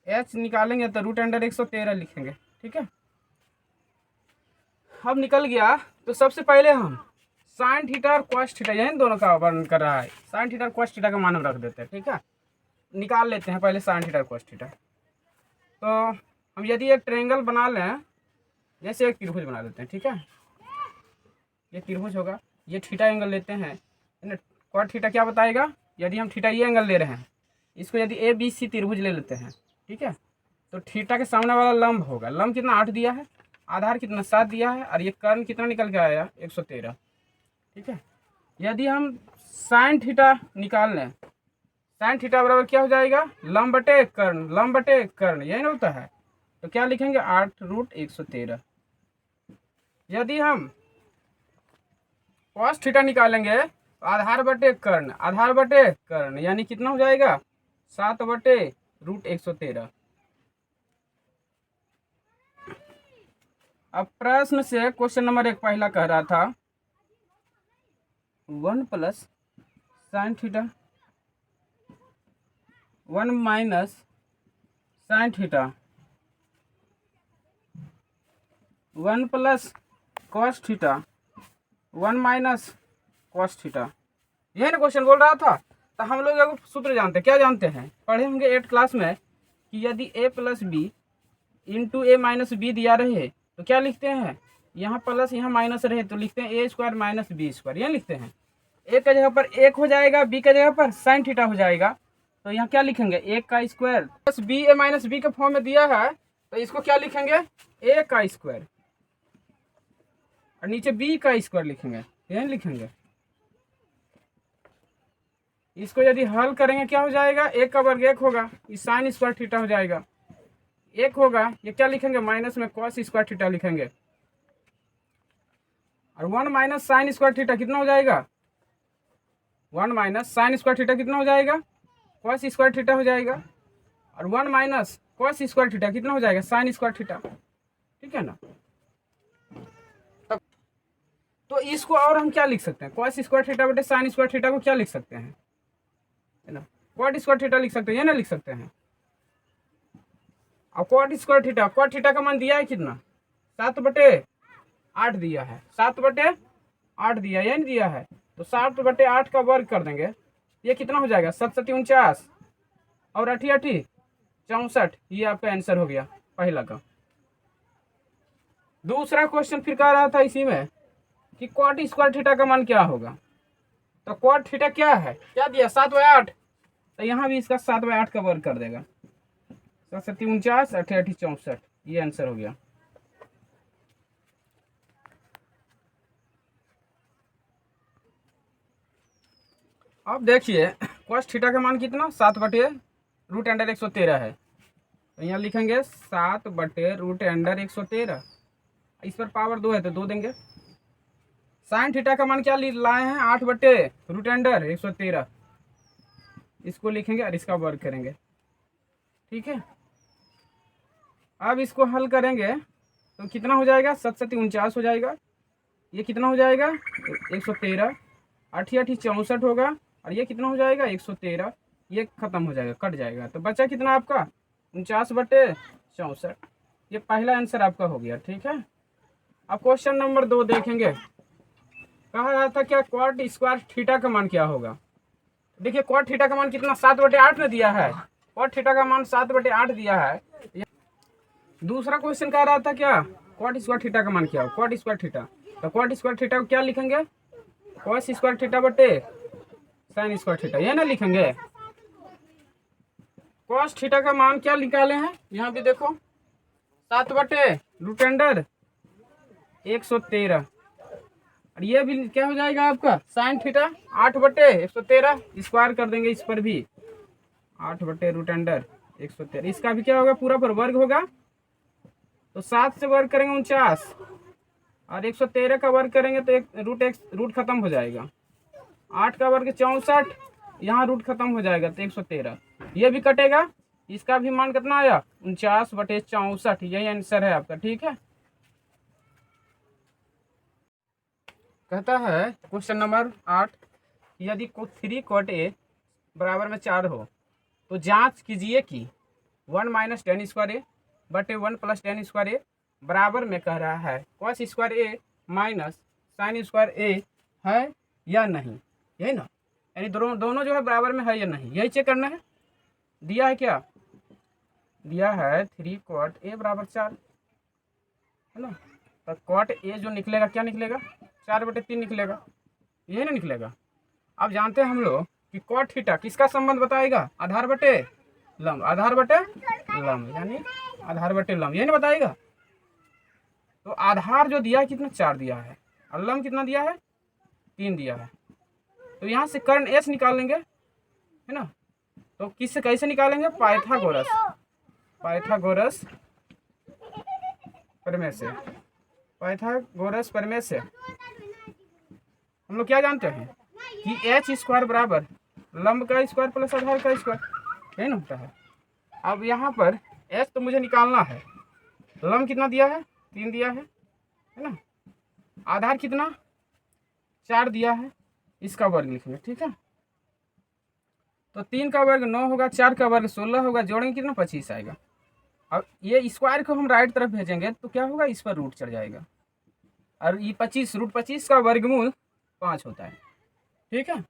H निकालेंगे तो √113 लिखेंगे। ठीक है। अब निकल गया, तो सबसे पहले हम साइन थीटा और कॉस थीटा यही दोनों का वर्णन कर रहा है। साइन थीटा और कॉस थीटा का मान हम रख देते हैं, ठीक है। निकाल लेते हैं पहले साइन थीटा और कॉस थीटा। तो हम यदि एक ट्रायंगल बना लें, जैसे एक त्रिभुज बना लेते हैं, ठीक है। ये त्रिभुज होगा, ये थीटा एंगल लेते हैं, कॉट थीटा क्या बताएगा, यदि हम थीटा ये एंगल ले रहे हैं, इसको यदि ए बी सी त्रिभुज ले लेते हैं, ठीक है। तो थीटा के सामने वाला लंब होगा, लंब कितना 8 दिया है, आधार कितना 7 दिया है, और ये कर्ण कितना निकल के आया 113, ठीक है। यदि हम साइन थीटा निकाल लें, साइन थीटा बराबर क्या हो जाएगा, लंब बटे कर्ण, लंब बटे कर्ण, यही ना होता है। तो क्या लिखेंगे 8√113। यदि हम कॉस थीटा निकालेंगे तो आधार बटे कर्ण, आधार बटे कर्ण, यानी कितना हो जाएगा 7/√113। अब प्रश्न से क्वेश्चन नंबर 1 पहला कह रहा था 1 + sine theta 1 - sine theta 1 + cos theta 1 - cos theta, यही ना क्वेश्चन बोल रहा था। तो हम लोग एगो सूत्र जानते हैं, क्या जानते हैं, पढ़े होंगे 8 क्लास में, कि यदि a + b × a - b दिया रहे तो क्या लिखते हैं, यहाँ प्लस यहाँ माइनस रहे तो लिखते हैं a² - b², यह लिखते हैं। a का जगह पर 1 हो जाएगा, b का जगह पर साइन थीटा हो जाएगा, तो यहाँ क्या लिखेंगे 1 का square plus b a - b के फॉर्म में दिया है, तो इसको क्या लिखेंगे a का स्क्वायर, और नीचे b का स्क्वायर लिखेंगे, यही लिखेंगे। इसको यदि हल करेंगे क्या हो जाएगा, 1 का वर्ग 1 होगा, ये साइन स्क्वायर थीटा हो जाएगा, 1 होगा, ये क्या लिखेंगे माइनस में कॉस स्क्वायर थीटा लिखेंगे, और 1 - साइन स्क्वायर थीटा कितना हो जाएगा, 1 - साइन स्क्वायर थीटा कितना हो जाएगा, कॉस स्क्वायर थीटा हो जाएगा, और 1 - कॉस स्क्वायर थीटा कितना हो जाएगा, साइन स्क्वायर थीटा, ठीक है ना। तो इसको और हम क्या लिख सकते हैं, कॉस स्क्वायर थीटा बटे साइन स्क्वायर थीटा को क्या लिख सकते हैं, है ना, कॉट स्क्वायर थीटा लिख सकते हैं, ये ना लिख सकते हैं। अब cot square theta, cot theta का मान दिया है कितना 7/8 दिया है, 7/8 दिया, ये नहीं दिया है, तो 7/8 का वर्ग कर देंगे, ये कितना हो जाएगा 7 × 7 = 49 और 8 × 8 = 64, ये आपका आंसर हो गया पहला का। दूसरा क्वेश्चन फिर कह रहा था इसी में कि कॉट स्क्वायर थीटा का मान क्या होगा, तो कॉट थीटा क्या है, क्या दिया 7/8, तो यहाँ भी इसका 7/8 का वर्ग कर देगा, 7 × 7 = 49, 8 × 8 = 64, ये आंसर हो गया। अब देखिए कॉस थीटा का मान कितना 7/√113 है, तो यहाँ लिखेंगे 7/√113, इस पर पावर 2 है तो 2 देंगे। साइन थीटा का मान क्या लाए हैं 8/√113, इसको लिखेंगे और इसका वर्ग करेंगे, ठीक है। अब इसको हल करेंगे तो कितना हो जाएगा 7 × 7 = 49 हो जाएगा, ये कितना हो जाएगा 113, 8 × 8 = 64 होगा, और ये कितना हो जाएगा 113, ये खत्म हो जाएगा, कट जाएगा, तो बचा कितना आपका 49/64, ये पहला आंसर आपका हो गया, ठीक है। अब क्वेश्चन नंबर 2 देखेंगे, कहा रहा था क्या कॉट स्क्वायर थीटा का मान क्या होगा। देखिए कॉट थीटा का मान कितना 7/8 ने दिया है, कॉट थीटा का मान 7/8 दिया है। दूसरा क्वेश्चन कह रहा था क्या कॉट स्क्वायर थीटा का मान क्या हो, कॉट स्क्वायर थीटा, तो कॉट स्क्वायर थीटा को क्या लिखेंगे कॉस स्क्वायर थीटा बटे साइन स्क्वायर थीटा, ये ना लिखेंगे। कॉस थीटा का मान क्या निकाले हैं, यहाँ भी देखो 7/√113, और ये भी क्या हो जाएगा आपका साइन थीटा 8/113, स्क्वायर कर देंगे इस पर भी 8/√113, इसका भी क्या होगा पूरा पर वर्ग होगा, तो 7 से वर्ग करेंगे 49, और 113 का वर्ग करेंगे तो एक रूट खत्म हो जाएगा, 8 का वर्ग 64, यहाँ रूट खत्म हो जाएगा तो 113, ये भी कटेगा, इसका भी मान कितना आया 49/64, यही आंसर है आपका, ठीक है। कहता है क्वेश्चन नंबर 8, यदि 3 cot A = 4 हो तो जांच कीजिए कि 1 - tan² A बटे 1 + tan² A बराबर में कह रहा है cos² A - sin² A है या नहीं, यही ना, यानी दोनों दोनों जो है बराबर में है या नहीं, यही चेक करना है। दिया है क्या, दिया है 3 क्वाट ए बराबर 4, है ना। तो क्वाट ए जो निकलेगा क्या निकलेगा, 4/3 निकलेगा, यही ना निकलेगा। अब जानते हैं हम लोग कि कॉट थीटा किसका संबंध बताएगा, आधार बटे लंब, आधार बटे लंब, यानी आधार बटे लंब, यही ना बताएगा। तो आधार जो दिया है कितना, 4 दिया है, और लंब कितना दिया है, 3 दिया है। तो यहाँ से कर्ण एस निकाल लेंगे, है ना। तो किससे कैसे निकालेंगे, पाइथागोरस, पाइथागोरस प्रमेय से, पाइथागोरस प्रमेय से हम लोग क्या जानते हैं कि एच स्क्वायर बराबर लंब का स्क्वायर प्लस आधार का स्क्वायर, यही ना होता है। अब यहाँ पर एच तो मुझे निकालना है, लंब कितना दिया है, 3 दिया है ना, आधार कितना 4 दिया है, इसका वर्ग लिखेंगे, ठीक है। तो 3 का वर्ग 9 होगा, 4 का वर्ग 16 होगा, जोड़ेंगे कितना 25 आएगा। अब ये स्क्वायर को हम राइट तरफ भेजेंगे तो क्या होगा, इस पर रूट चढ़ जाएगा, और ये 25 रूट 25 का वर्गमूल 5 होता है, ठीक है।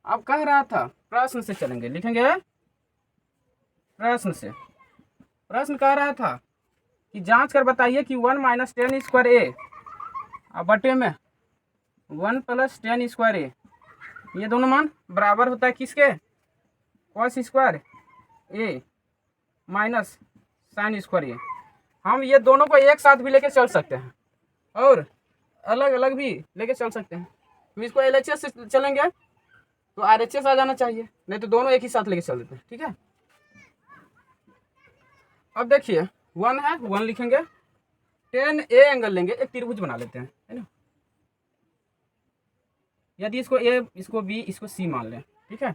अब कह रहा था प्रश्न से चलेंगे, लिखेंगे प्रश्न से, प्रश्न कह रहा था कि जांच कर बताइए कि 1 - 10 स्क्वायर ए बटे में 1 + 10 स्क्वायर ए, ये दोनों मान बराबर होता है किसके, कॉस स्क्वायर ए माइनस साइन स्क्वायर ए। हम ये दोनों को एक साथ भी लेके चल सकते हैं और अलग अलग भी लेके चल सकते हैं। हम इसको LHS से चलेंगे तो RHS आ जाना चाहिए, नहीं तो दोनों एक ही साथ लेके चल देते हैं, ठीक है। अब देखिए 1 है, 1 लिखेंगे, 10 ए एंगल लेंगे, एक त्रिभुज बना लेते हैं, है ना। यदि इसको ए, इसको बी, इसको सी मान लें, ठीक है।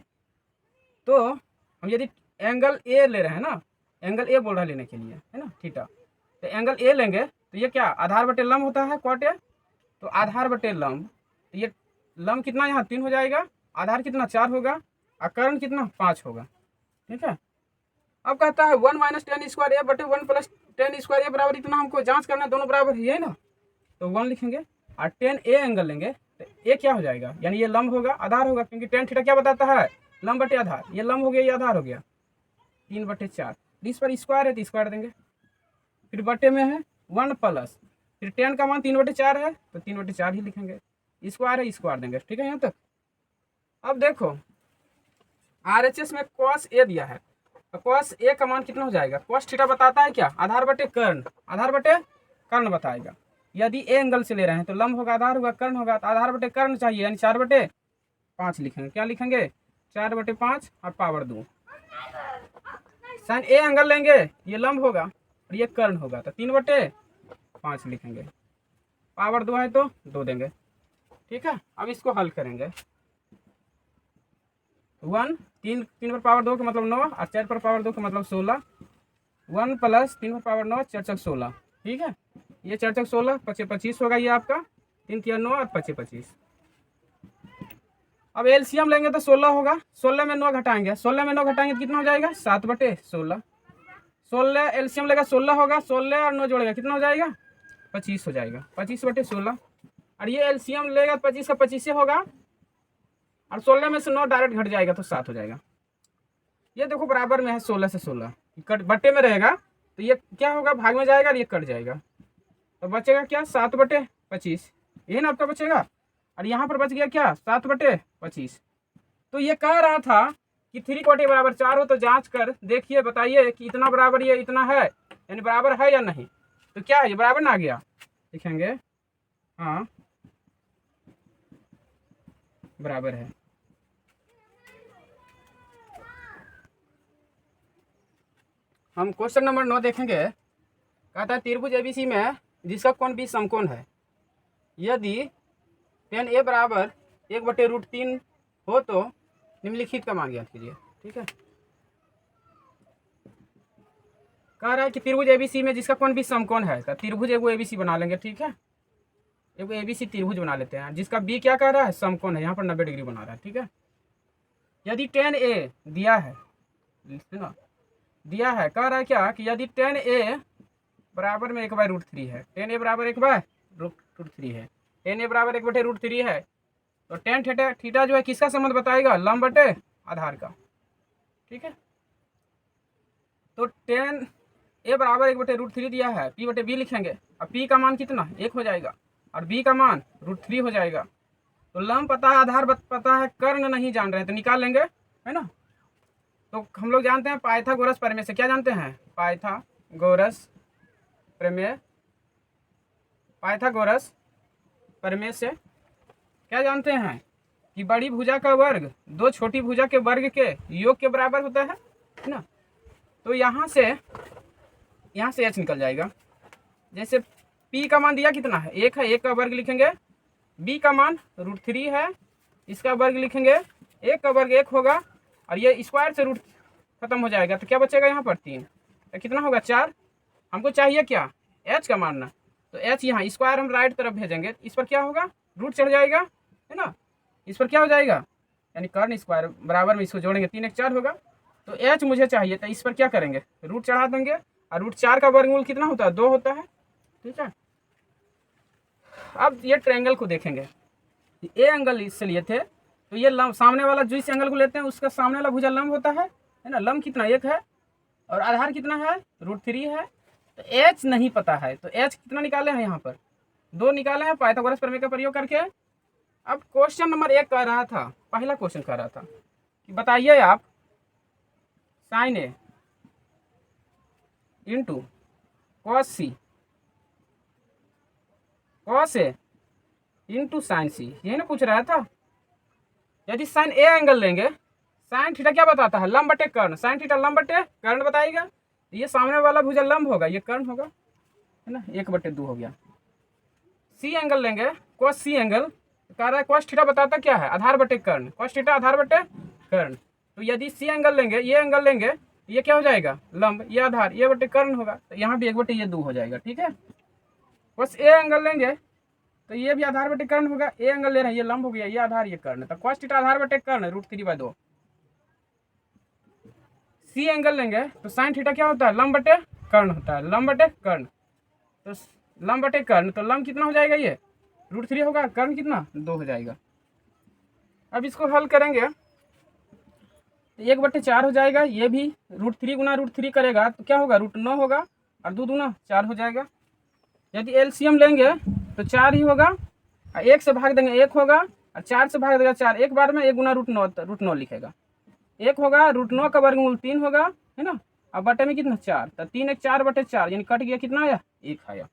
तो हम यदि एंगल ए ले रहे हैं ना, एंगल ए बोल रहा है लेने के लिए, है ना, थीटा। तो एंगल ए लेंगे तो ये क्या आधार बटे लंब होता है, क्वाट ए। तो आधार बटे लंब, तो ये लंब कितना यहाँ 3 हो जाएगा, आधार कितना 4 होगा, और कर्ण कितना 5 होगा, ठीक है। अब कहता है 1 - 10 स्क्वायर ए बटे 1 + 10 स्क्वायर ए बराबर इतना, हमको जांच करना है, दोनों बराबर ही है ना। तो 1 लिखेंगे और 10 ए एंगल लेंगे तो ए क्या हो जाएगा, यानी ये लंब होगा, आधार होगा, क्योंकि tan थीटा क्या बताता है, लंब बटे आधार, ये लंब हो गया, ये आधार हो गया, 3/4। इस पर स्क्वायर है तो स्क्वायर देंगे, फिर बटे में है 1 प्लस, फिर 10 का मान 3/4 है तो 3/4 ही लिखेंगे, स्क्वायर है स्क्वायर देंगे, ठीक है यहाँ तक। अब देखो RHS में cos ए दिया है, तो cos ए का मान कितना हो जाएगा, cos थीटा बताता है क्या, आधार बटे कर्ण, आधार बटे कर्ण बताएगा। यदि ए एंगल से ले रहे हैं तो लंब होगा, आधार होगा, कर्ण होगा, तो आधार बटे कर्ण चाहिए, यानी 4/5 लिखेंगे, क्या लिखेंगे 4/5 और पावर 2। साइन ए एंगल लेंगे, ये लंब होगा और ये कर्ण होगा, तो 3/5 लिखेंगे, पावर 2 है तो 2 देंगे, ठीक है। अब इसको हल करेंगे, 1 3 पर पावर 2 का मतलब 9 और 4 पर पावर 2 का मतलब 16, 1 + 3 पर पावर 9, 4 × 16, ठीक है। ये 4 × 16 25 होगा, ये आपका 3 × 9 और 25। अब एलसीएम लेंगे तो 16 होगा, 16 में 9 घटाएंगे, 16 में 9 घटाएंगे तो कितना हो जाएगा 7/16, 16 एलसीएम लेगा 16 होगा, 16 और 9 जोड़ेगा कितना हो जाएगा 25 हो जाएगा, 25/16। और ये एलसीएम लेगा 25 का 25 होगा, और 16 में से 9 डायरेक्ट घट जाएगा तो 7 हो जाएगा। ये देखो बराबर में है 16 से 16, कट बटे में रहेगा तो ये क्या होगा, भाग में जाएगा और ये कट जाएगा, तो बचेगा क्या 7/25, यही ना आपका बचेगा। और यहाँ पर बच गया क्या 7/25। तो ये कह रहा था कि 3/4 बराबर 4 हो, तो जांच कर देखिए बताइए कि इतना बराबर ये इतना है, यानी बराबर है या नहीं। तो क्या है, ये बराबर ना आ गया, लिखेंगे हाँ बराबर है। हम क्वेश्चन नंबर 9 देखेंगे, कहता है त्रिभुज एबीसी में जिसका कोण बी समकोण है, यदि tan ए बराबर 1/√3 हो तो निम्नलिखित का मान ज्ञात कीजिए, ठीक है। कह रहा है कि त्रिभुज एबीसी में जिसका कोण बी समकोण है, तो त्रिभुज एगो एबीसी बना लेंगे, ठीक है। एगो एबीसी त्रिभुज बना लेते हैं, जिसका बी क्या कह रहा है समकोण है, यहाँ पर 90 डिग्री बना रहा है, ठीक है। यदि tan ए दिया है, सुनो दिया है, कह रहा है क्या कि यदि tan ए बराबर में 1/√3 है, tan ए बराबर 1/√3 है, टेन ए बराबर 1/√3 है, तो टेन थीटा जो है किसका संबंध बताएगा? लंब बटे आधार का। ठीक है, तो टेन ए बराबर 1/√3 दिया है, पी बटे बी लिखेंगे। अब पी का मान कितना? 1 हो जाएगा और बी का मान √3 हो जाएगा। तो लंब पता है, आधार पता है, कर्ण नहीं जान रहे हैं तो निकाल लेंगे, है ना। तो हम लोग जानते हैं पाइथागोरस प्रमेय से, क्या जानते हैं? पाइथागोरस प्रमेय से क्या जानते हैं कि बड़ी भुजा का वर्ग दो छोटी भुजा के वर्ग के योग के बराबर होता है ना। तो यहाँ से h निकल जाएगा। जैसे p का मान दिया कितना है? 1 है, 1 का वर्ग लिखेंगे। b का मान √3 है, इसका वर्ग लिखेंगे। 1 का वर्ग 1 होगा और ये स्क्वायर से रूट खत्म हो जाएगा, तो क्या बचेगा यहाँ पर? 3। तो कितना होगा? 4। हमको चाहिए क्या? h का मानना। तो h यहाँ स्क्वायर हम राइट तरफ भेजेंगे, इस पर क्या होगा? रूट चढ़ जाएगा, है ना। इस पर क्या हो जाएगा? यानी कर्ण स्क्वायर बराबर में इसको जोड़ेंगे, 3 1 4 होगा। तो h मुझे चाहिए, तो इस पर क्या करेंगे? रूट चढ़ा देंगे। और √4 का वर्गमूल कितना होता है? 2 होता है। ठीक है, अब ये ट्रायंगल को देखेंगे। ए एंगल इससे लिए थे, तो ये लंब सामने वाला जो इस एंगल को लेते हैं उसका सामने वाला भुजा लंब होता है ना। लंब कितना? 1 है और आधार कितना है? √3 है। तो h नहीं पता है, तो h कितना निकाले हैं? यहाँ पर 2 निकाले हैं पाइथागोरस प्रमेय का प्रयोग करके। अब क्वेश्चन नंबर 1 कह रहा था, पहला क्वेश्चन कह रहा था कि बताइए आप sin A into cos A into sin C, यही ना पूछ रहा था। यदि sin A एंगल लेंगे, sin थीटा क्या बताता है? लंब बटे कर्ण। sin थीटा लंब बटे कर्ण बताएगा। ये सामने वाला भुजा लंब होगा, ये कर्ण होगा, है ना। 1/2 हो गया। C एंगल लेंगे, cos C एंगल कह रहा है cos थीटा बताता क्या है? आधार बटे कर्ण। cos थीटा आधार बटे कर्ण। तो यदि C एंगल लेंगे, ये एंगल लेंगे, ये क्या हो जाएगा? लंब, ये आधार, ये बटे कर्ण होगा। तो यहाँ भी 1/2 हो जाएगा। ठीक है, cos A एंगल लेंगे तो ये भी आधार बटे कर्ण होगा। ए एंगल ले रहे हैं, ये लंब हो गया, ये आधार, ये कर्ण। तो cos थीटा आधार बटे कर्ण √3/2। C एंगल लेंगे तो sin थीटा क्या होता है? लंब बटे कर्ण होता है, लंब बटे कर्ण। तो लंब बटे कर्ण, तो लंब कितना हो जाएगा? ये √3 होगा, कर्ण कितना? 2 हो जाएगा। अब इसको हल करेंगे तो 1/4 हो जाएगा। ये भी √3 गुना √3 करेगा तो क्या होगा? √9 होगा और 2 दूना 4 हो जाएगा। यदि एलसीएम लेंगे तो 4 ही होगा, और 1 से भाग देंगे 1 होगा, और 4 से भाग देगा 4। एक बार में 1 गुना √9 लिखेगा, 1 होगा। √9 का वर्गमूल 3 होगा, है ना। अब बटे में कितना? 4। तो 3 1 4/4, यानी कट गया, कितना आया? 1 आया।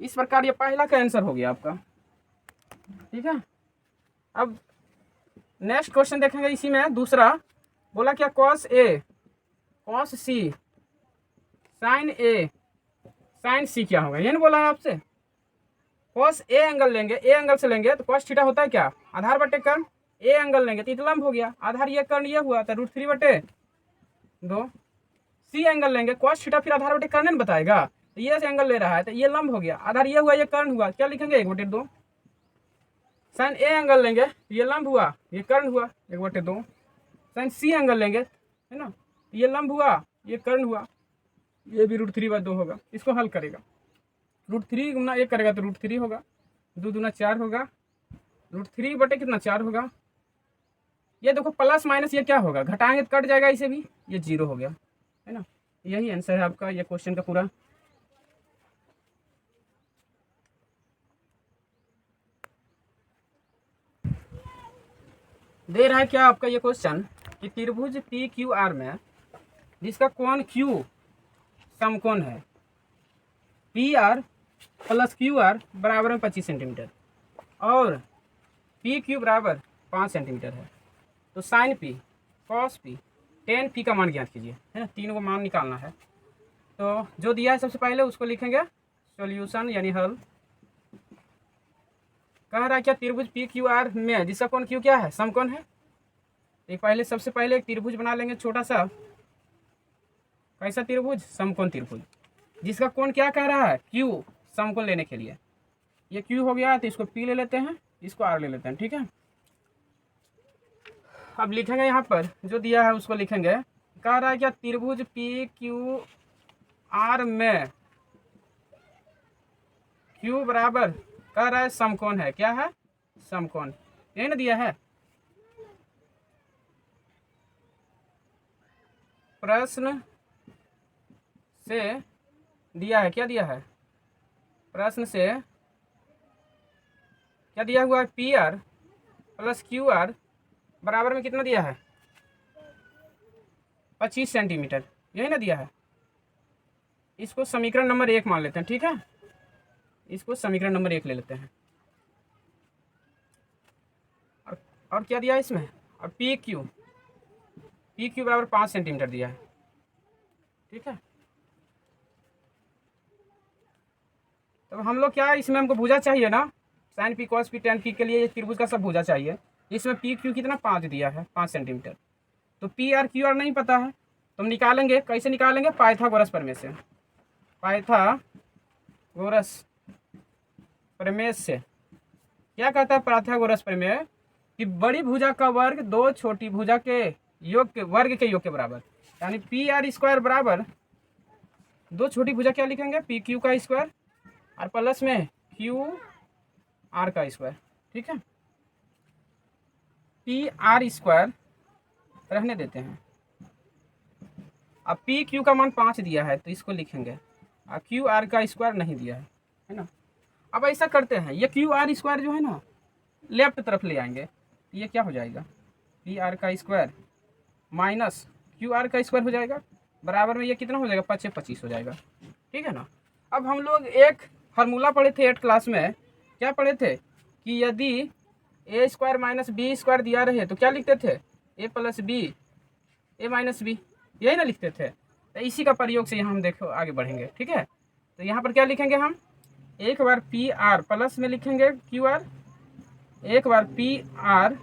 इस प्रकार ये पहला का आंसर हो गया आपका। ठीक है, अब नेक्स्ट क्वेश्चन देखेंगे। इसी में दूसरा बोला क्या? cos A cos C sin A sin C क्या होगा? ये नहीं बोला है आपसे? cos A एंगल लेंगे, ए एंगल से लेंगे तो cos थीटा होता है क्या? आधार बटे कर्ण। ए एंगल लेंगे तो लंब हो गया, आधार ये कर्ण ये हुआ, तो √3/2। C एंगल लेंगे, cos थीटा फिर आधार बटे कर्ण बताएगा। तो ये एंगल ले रहा है तो ये लंब हो गया, आधार ये हुआ, ये कर्ण हुआ, क्या लिखेंगे? 1/2। sin A एंगल लेंगे, ये लंब हुआ, ये कर्ण हुआ, 1/2। sin C एंगल लेंगे, है ना, ये लंब हुआ, ये कर्ण हुआ, ये भी √3/2 होगा। इसको हल करेगा, √3 गुना 1 करेगा तो √3 होगा, 2 दूना 4 होगा, √3 बटे कितना? 4 होगा। ये देखो प्लस माइनस ये क्या होगा? घटाएंगे तो कट जाएगा, इसे भी, ये 0 हो गया, है ना। यही आंसर है आपका ये क्वेश्चन का पूरा। दे रहा है क्या आपका ये क्वेश्चन कि त्रिभुज PQR में जिसका कोण Q समकोण है, PR + QR बराबर में 25 सेंटीमीटर और PQ बराबर 5 सेंटीमीटर है, तो sin P cos P tan P का मान ज्ञात कीजिए, है ना। तीनों को मान निकालना है। तो जो दिया है सबसे पहले उसको लिखेंगे सॉल्यूशन यानी हल। कह रहा है क्या? त्रिभुज PQR में जिसका कोण Q क्या है? समकोण है। एक पहले सबसे पहले एक त्रिभुज बना लेंगे छोटा सा। कैसा त्रिभुज? समकोण त्रिभुज, जिसका कोण क्या कह रहा है? Q, समकोण लेने के लिए। ये Q हो गया तो इसको P ले लेते हैं, इसको R ले लेते हैं। ठीक है, अब लिखेंगे यहाँ पर जो दिया है उसको लिखेंगे। कह रहा है क्या? त्रिभुज PQR में Q बराबर कह रहा है समकोण है, क्या है, समकोण, यही ना दिया है प्रश्न से, दिया है, क्या दिया है प्रश्न से, क्या दिया हुआ है, P R plus Q R बराबर में कितना दिया है 25 सेंटीमीटर, यही ना दिया है। इसको समीकरण नंबर 1 मान लेते हैं, ठीक है, इसको समीकरण नंबर 1 ले लेते हैं। और क्या दिया है इसमें, और पी क्यू बराबर 5 सेंटीमीटर दिया है, ठीक है। तो हम लोग क्या, इसमें हमको भुजा चाहिए ना, sine P cos P tan P के लिए त्रिभुज का सब भुजा चाहिए। इसमें पी क्यू कितना 5 दिया है, 5 सेंटीमीटर। तो पी आर क्यू आर नहीं पता है तो हम निकालेंगे, कैसे निकालेंगे, पाइथागोरस प्रमेय से। पाइथागोरस प्रमेय से क्या कहता है पाइथागोरस प्रमेय, कि बड़ी भुजा का वर्ग दो छोटी भुजा के योग के वर्ग के योग के बराबर, यानी पी आर स्क्वायर बराबर दो छोटी भुजा क्या लिखेंगे, पी क्यू का स्क्वायर और प्लस में क्यू आर का स्क्वायर, ठीक है। पी आर स्क्वायर रहने देते हैं, अब पी क्यू का मान 5 दिया है तो इसको लिखेंगे, और क्यू आर का स्क्वायर नहीं दिया है ना। अब ऐसा करते हैं, ये क्यू आर स्क्वायर जो है ना लेफ्ट तरफ ले आएंगे, ये क्या हो जाएगा, पी आर का स्क्वायर माइनस क्यू आर का स्क्वायर हो जाएगा, बराबर में ये कितना हो जाएगा 5 25 हो जाएगा, ठीक है ना। अब हम लोग एक फार्मूला पढ़े थे 8 क्लास में, क्या पढ़े थे कि यदि ए स्क्वायर माइनस बी स्क्वायर दिया रहे तो क्या लिखते थे, ए प्लस बी ए माइनस बी, यही ना लिखते थे। तो इसी का प्रयोग से यहाँ हम देखो आगे बढ़ेंगे, ठीक है। तो यहाँ पर क्या लिखेंगे हम, एक बार पी आर प्लस में लिखेंगे क्यू आर, एक बार P R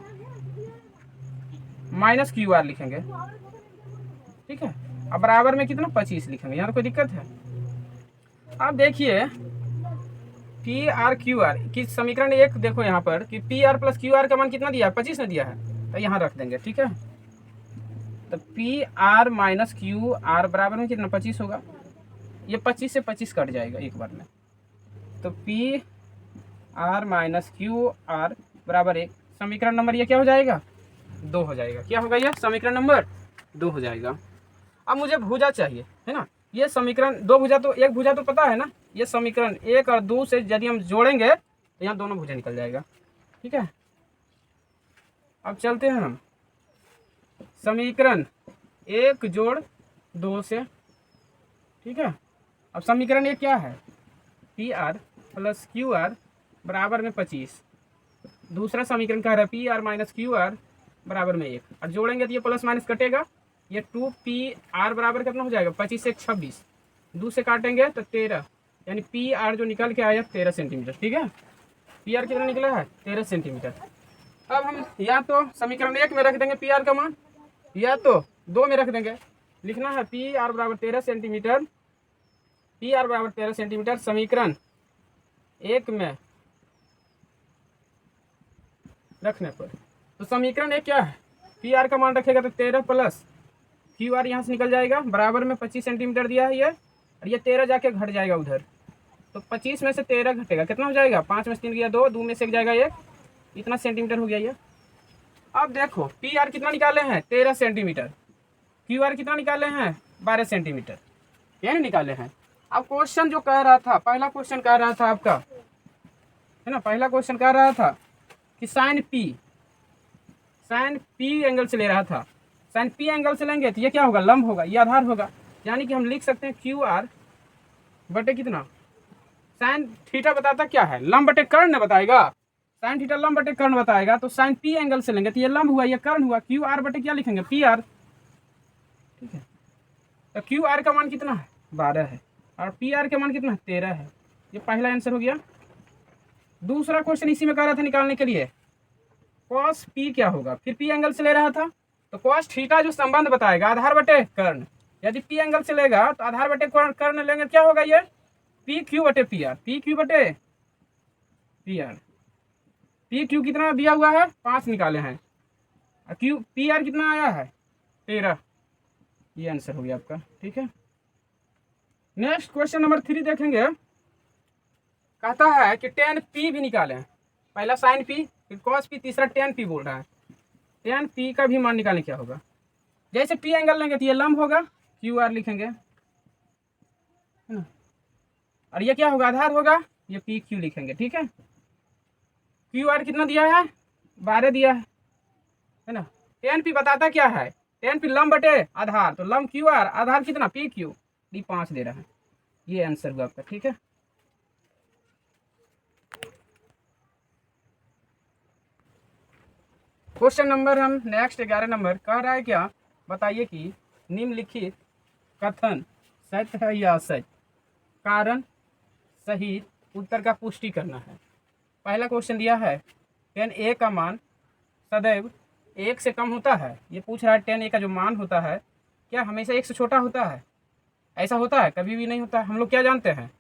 minus Q R लिखेंगे, ठीक है। अब बराबर में कितना 25 लिखेंगे, यहाँ तो कोई दिक्कत है। अब देखिए पी आर क्यू आर की समीकरण 1 देखो यहाँ पर कि P R plus Q R का मान कितना दिया है 25 ने दिया है, तो यहाँ रख देंगे, ठीक है। तो P R minus Q are बराबर में कितना 25 होगा, ये 25 से 25 कट जाएगा एक बार में, तो P R minus Q are बराबर 1, समीकरण नंबर ये क्या हो जाएगा 2 हो जाएगा, क्या होगा ये समीकरण नंबर 2 हो जाएगा। अब मुझे भुजा चाहिए है ना, ये समीकरण दो भुजा तो एक भुजा तो पता है ना, ये समीकरण 1 और 2 से यदि हम जोड़ेंगे तो यहाँ दोनों भुजा निकल जाएगा, ठीक है। अब चलते हैं हम समीकरण 1 जोड़ 2 से, ठीक है। अब समीकरण 1 क्या है, P R plus Q R बराबर में 25, दूसरा समीकरण कह रहा है P R minus Q are बराबर में 1, और जोड़ेंगे तो ये प्लस माइनस कटेगा, ये 2 पी आर बराबर कितना हो जाएगा 25 से 26, 2 से काटेंगे तो 13, यानी पी आर जो निकल के आया 13 सेंटीमीटर, ठीक है। पी आर कितना निकला है 13 सेंटीमीटर। अब हम या तो समीकरण 1 में रख देंगे पी आर का मान, या तो 2 में रख देंगे, लिखना है पी आर बराबर 13 सेंटीमीटर, पी आर बराबर 13 सेंटीमीटर समीकरण 1 में रखने पर। तो समीकरण 1 क्या है, पी आर का मान रखेगा तो 13 प्लस क्यू आर यहाँ से निकल जाएगा, बराबर में 25 सेंटीमीटर दिया है ये, और ये 13 जाके घट जाएगा उधर, तो 25 में से 13 घटेगा, कितना हो जाएगा 5 में से 3 गया 2, 2 में से 1 जाएगा 1, इतना सेंटीमीटर हो गया ये। अब देखो पी आर कितना निकाले हैं 13 सेंटीमीटर, क्यू आर कितना निकाले हैं 12 सेंटीमीटर, ये निकाले हैं। अब क्वेश्चन जो कह रहा था, पहला क्वेश्चन कह रहा था आपका है ना, पहला क्वेश्चन कह रहा था कि साइन पी एंगल से ले रहा था, साइन पी एंगल से लेंगे तो ये क्या होगा लंब होगा, ये आधार होगा, यानी कि हम लिख सकते हैं क्यू आर बटे कितना, साइन थीटा बताता क्या है, लंब बटे कर्ण बताएगा, साइन थीटा लंब बटे कर्ण बताएगा, तो साइन पी एंगल से लेंगे तो ये लंब हुआ ये कर्ण हुआ, क्यू आर बटे क्या लिखेंगे पी आर, ठीक है। तो क्यू आर का मान कितना है 12 है, और पी आर का मान कितना है 13 है, ये पहला आंसर हो गया। दूसरा क्वेश्चन इसी में कह रहा था निकालने के लिए कॉस पी क्या होगा, फिर पी एंगल से ले रहा था, तो कॉस थीटा जो संबंध बताएगा आधार बटे कर्ण, यदि पी एंगल से लेगा तो आधार बटे कर्ण लेंगे, क्या होगा ये पी क्यू बटे पी आर, पी क्यू बटे पी आर, पी क्यू कितना दिया हुआ है 5 निकाले हैं, और क्यू पी आर कितना आया है 13, ये आंसर हो गया आपका, ठीक है। नेक्स्ट क्वेश्चन नंबर 3 देखेंगे, कहता है कि tan p भी निकालें, पहला sin p फिर cos p तीसरा tan p बोल रहा है। tan p का भी मान निकालें, क्या होगा? जैसे p एंगल लेंगे तो ये लंब होगा, क्यू आर लिखेंगे, है ना, और ये क्या होगा? आधार होगा, ये पी क्यू लिखेंगे। ठीक है, क्यू आर कितना दिया है? 12 दिया है ना। tan p बताता क्या है? tan p लंब बटे आधार, तो लंब क्यू आर, आधार कितना? पी क्यू, डी 5 दे रहा है। ये आंसर हुआ आपका। ठीक है, क्वेश्चन नंबर हम नेक्स्ट 11 नंबर कह रहा है क्या? बताइए कि निम्नलिखित कथन सत्य है या असत्य, कारण सहित उत्तर का पुष्टि करना है। पहला क्वेश्चन दिया है tan a का मान सदैव 1 से कम होता है। ये पूछ रहा है tan a का जो मान होता है क्या हमेशा 1 से छोटा होता है? ऐसा होता है? कभी भी नहीं होता। हम लोग क्या जानते हैं,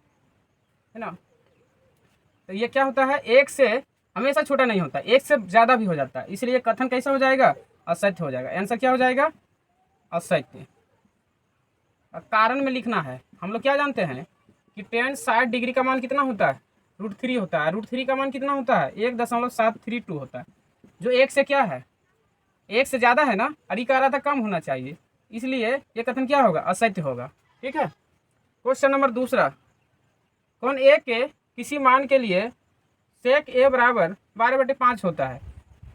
है ना। तो ये क्या होता है? 1 से हमेशा छोटा नहीं होता, 1 से ज़्यादा भी हो जाता है। इसलिए कथन कैसा हो जाएगा? असत्य हो जाएगा। आंसर क्या हो जाएगा? असत्य। कारण में लिखना है। हम लोग क्या जानते हैं कि tan 60 डिग्री का मान कितना होता है? √3 होता है। √3 का मान कितना होता है? 1.732 होता है, जो 1 से क्या है? 1 से ज़्यादा है ना, और कह रहा था कम होना चाहिए, इसलिए ये कथन क्या होगा? असत्य होगा। ठीक है, क्वेश्चन नंबर दूसरा, कौन a के किसी मान के लिए sec a बराबर 12/5 होता है?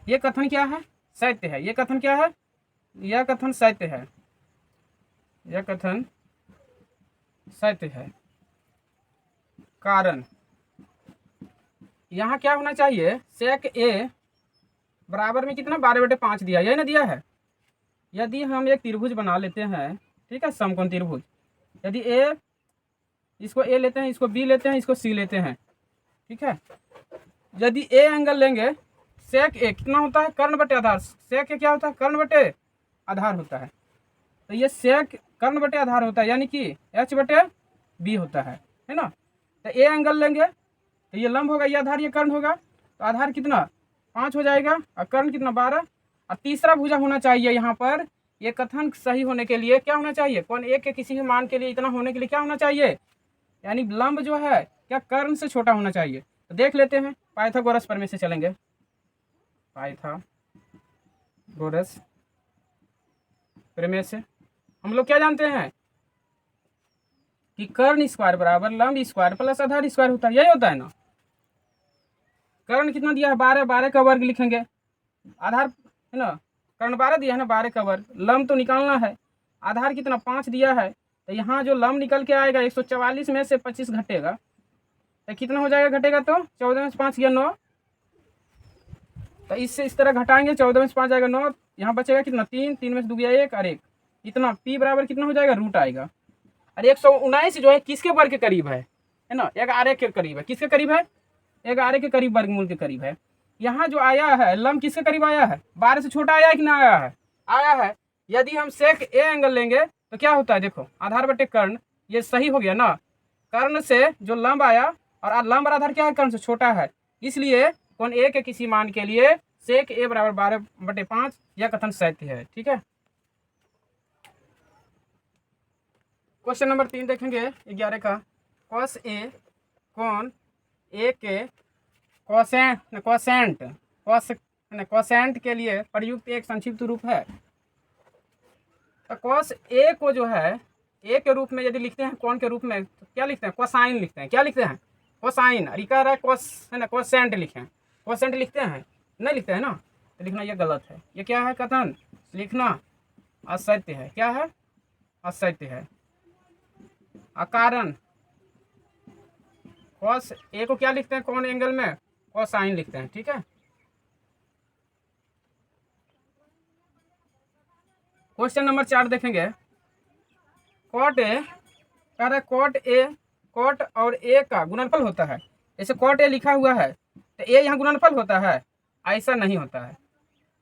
ये कथन क्या है? सत्य है। ये कथन क्या है? यह कथन सत्य है। यह कथन सत्य है। कारण यहाँ क्या होना चाहिए? sec a बराबर में कितना? 12/5 दिया, यही ना दिया है। यदि हम एक त्रिभुज बना लेते हैं, ठीक है, समकोण त्रिभुज, यदि a, इसको a लेते हैं, इसको b लेते हैं, इसको c लेते हैं, ठीक है, यदि a एंगल लेंगे, sec a कितना होता है? कर्ण बटे आधार। sec a क्या होता है? कर्ण बटे आधार होता है। तो ये sec कर्ण बटे आधार होता है, यानी कि h बटे b होता है ना। तो a एंगल लेंगे तो ये लंब होगा, ये आधार, ये कर्ण होगा, तो आधार कितना? 5 हो जाएगा, और कर्ण कितना? 12। और तीसरा भुजा होना चाहिए यहाँ पर। ये कथन सही होने के लिए क्या होना चाहिए? कौन a के किसी भी मान के लिए इतना होने के लिए क्या होना चाहिए? यानी लंब जो है क्या कर्ण से छोटा होना चाहिए। तो देख लेते हैं, पाइथागोरस प्रमेय से चलेंगे। पाइथागोरस प्रमेय से हम लोग क्या जानते हैं कि कर्ण स्क्वायर बराबर लंब स्क्वायर प्लस आधार स्क्वायर होता है। यही होता है ना। कर्ण कितना दिया है? 12, 12 का वर्ग लिखेंगे। आधार है ना, कर्ण 12 दिया है ना, 12 का वर्ग। लंब तो निकालना है, आधार कितना? 5 दिया है, तो यहाँ जो लंब निकल के आएगा 144 में से 25 घटेगा, तो कितना हो जाएगा? घटेगा तो 14 में से 5 गया 9, तो इससे इस तरह घटाएंगे, 14 में से 5 जाएगा 9, यहाँ बचेगा कितना? 3, 3 में से 2 गया 1 और 1, इतना p बराबर कितना हो जाएगा? रूट आएगा। और 119 जो है किसके वर्ग के करीब है ना? 11 के करीब है। किसके करीब है? 11 के करीब, वर्गमूल के करीब है। यहाँ जो आया है लंब किसके करीब आया है? 12 से छोटा आया है कि ना आया है? आया है। यदि हम sec a एंगल लेंगे तो क्या होता है? देखो, आधार बटे कर्ण, ये सही हो गया ना। कर्ण से जो लंब आया, और लंब और आधार क्या है? कर्ण से छोटा है, इसलिए कौन a के किसी मान के लिए sec a बराबर 12/5 यह कथन सत्य है। ठीक है, क्वेश्चन नंबर 3 देखेंगे 11 का, cos a कौन a के कोसेंट के लिए प्रयुक्त एक संक्षिप्त रूप है। तो cos a को जो है a के रूप में यदि लिखते हैं कौन के रूप में, तो क्या लिखते हैं? कोसाइन लिखते हैं। क्या लिखते हैं? कोसाइन। और कह रहा है cos, है ना, कोसेंट लिखें। कोसेंट लिखते हैं? नहीं लिखते हैं ना, तो लिखना ये गलत है। ये क्या है? कथन लिखना असत्य है। क्या है? असत्य है। कारण cos a को क्या लिखते हैं? कौन एंगल में? कोसाइन लिखते हैं। ठीक है, क्वेश्चन नंबर 4 देखेंगे। कॉट ए कह रहा है कॉट और ए का गुणनफल होता है। जैसे कॉट ए लिखा हुआ है तो ए यहाँ गुणनफल होता है? ऐसा नहीं होता है।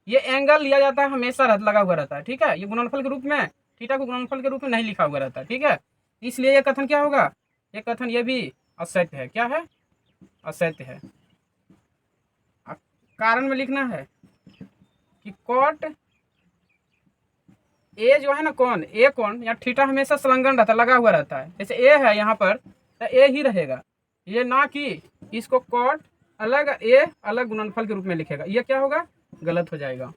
ये एंगल लिया जाता है, हमेशा लगा हुआ रहता है। ठीक है, ये गुणनफल के रूप में, थीटा को गुणनफल के रूप में नहीं लिखा हुआ रहता है। ठीक है, इसलिए ये कथन क्या होगा? ये कथन ये भी असत्य है। क्या है? असत्य है। कारण में लिखना है कि कॉट ए जो है ना, कौन ए कौन या थीटा हमेशा संलग्न रहता है, लगा हुआ रहता है। जैसे ए है यहाँ पर, तो ए ही रहेगा। ये ना कि इसको कॉट अलग ए अलग गुणनफल के रूप में लिखेगा, ये क्या होगा, गलत हो जाएगा।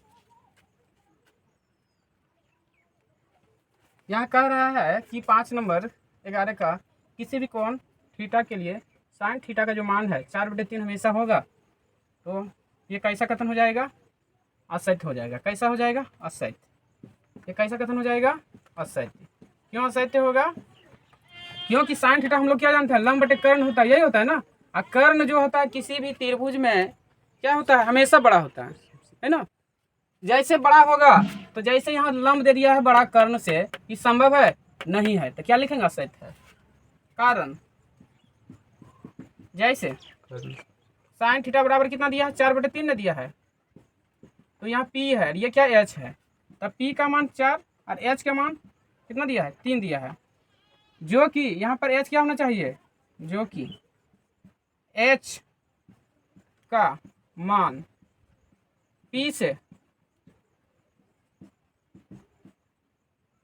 यहाँ कह रहा है कि 5 नंबर 11 का किसी भी कोण थीटा के लिए साइन थीटा का जो मान है 4/3 हमेशा होगा, तो ये कैसा कथन हो जाएगा, असत्य हो जाएगा। कैसा हो जाएगा, असत्य। ये कैसा कथन हो जाएगा, असत्य। क्यों असत्य होगा, क्योंकि साइन थीटा हम लोग क्या जानते हैं, लंब बटे कर्ण होता है, यही होता है ना। और कर्ण जो होता है किसी भी त्रिभुज में क्या होता है, हमेशा बड़ा होता है ना। जैसे बड़ा होगा तो जैसे यहाँ लंब दे दिया है बड़ा कर्ण से, ये संभव है, नहीं है, तो क्या लिखेंगे, असत्य है। कारण जैसे साइन थीटा बराबर कितना दिया है, 4/3 ने दिया है, तो यहाँ P है, ये क्या H है, तब P का मान 4 और H का मान कितना दिया है, 3 दिया है, जो कि यहाँ पर H क्या होना चाहिए, जो कि H का मान P से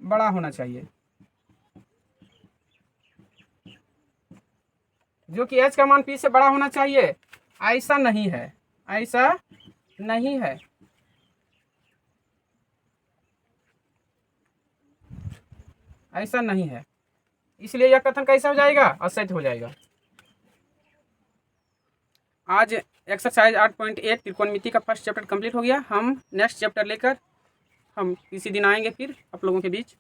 बड़ा होना चाहिए, जो कि H का मान P से बड़ा होना चाहिए। ऐसा नहीं है, ऐसा नहीं है, ऐसा नहीं है, इसलिए यह कथन कैसा हो जाएगा, असत्य हो जाएगा। आज एक्सरसाइज 8.1 त्रिकोणमिति का फर्स्ट चैप्टर कंप्लीट हो गया। हम नेक्स्ट चैप्टर लेकर हम किसी दिन आएंगे फिर आप लोगों के बीच।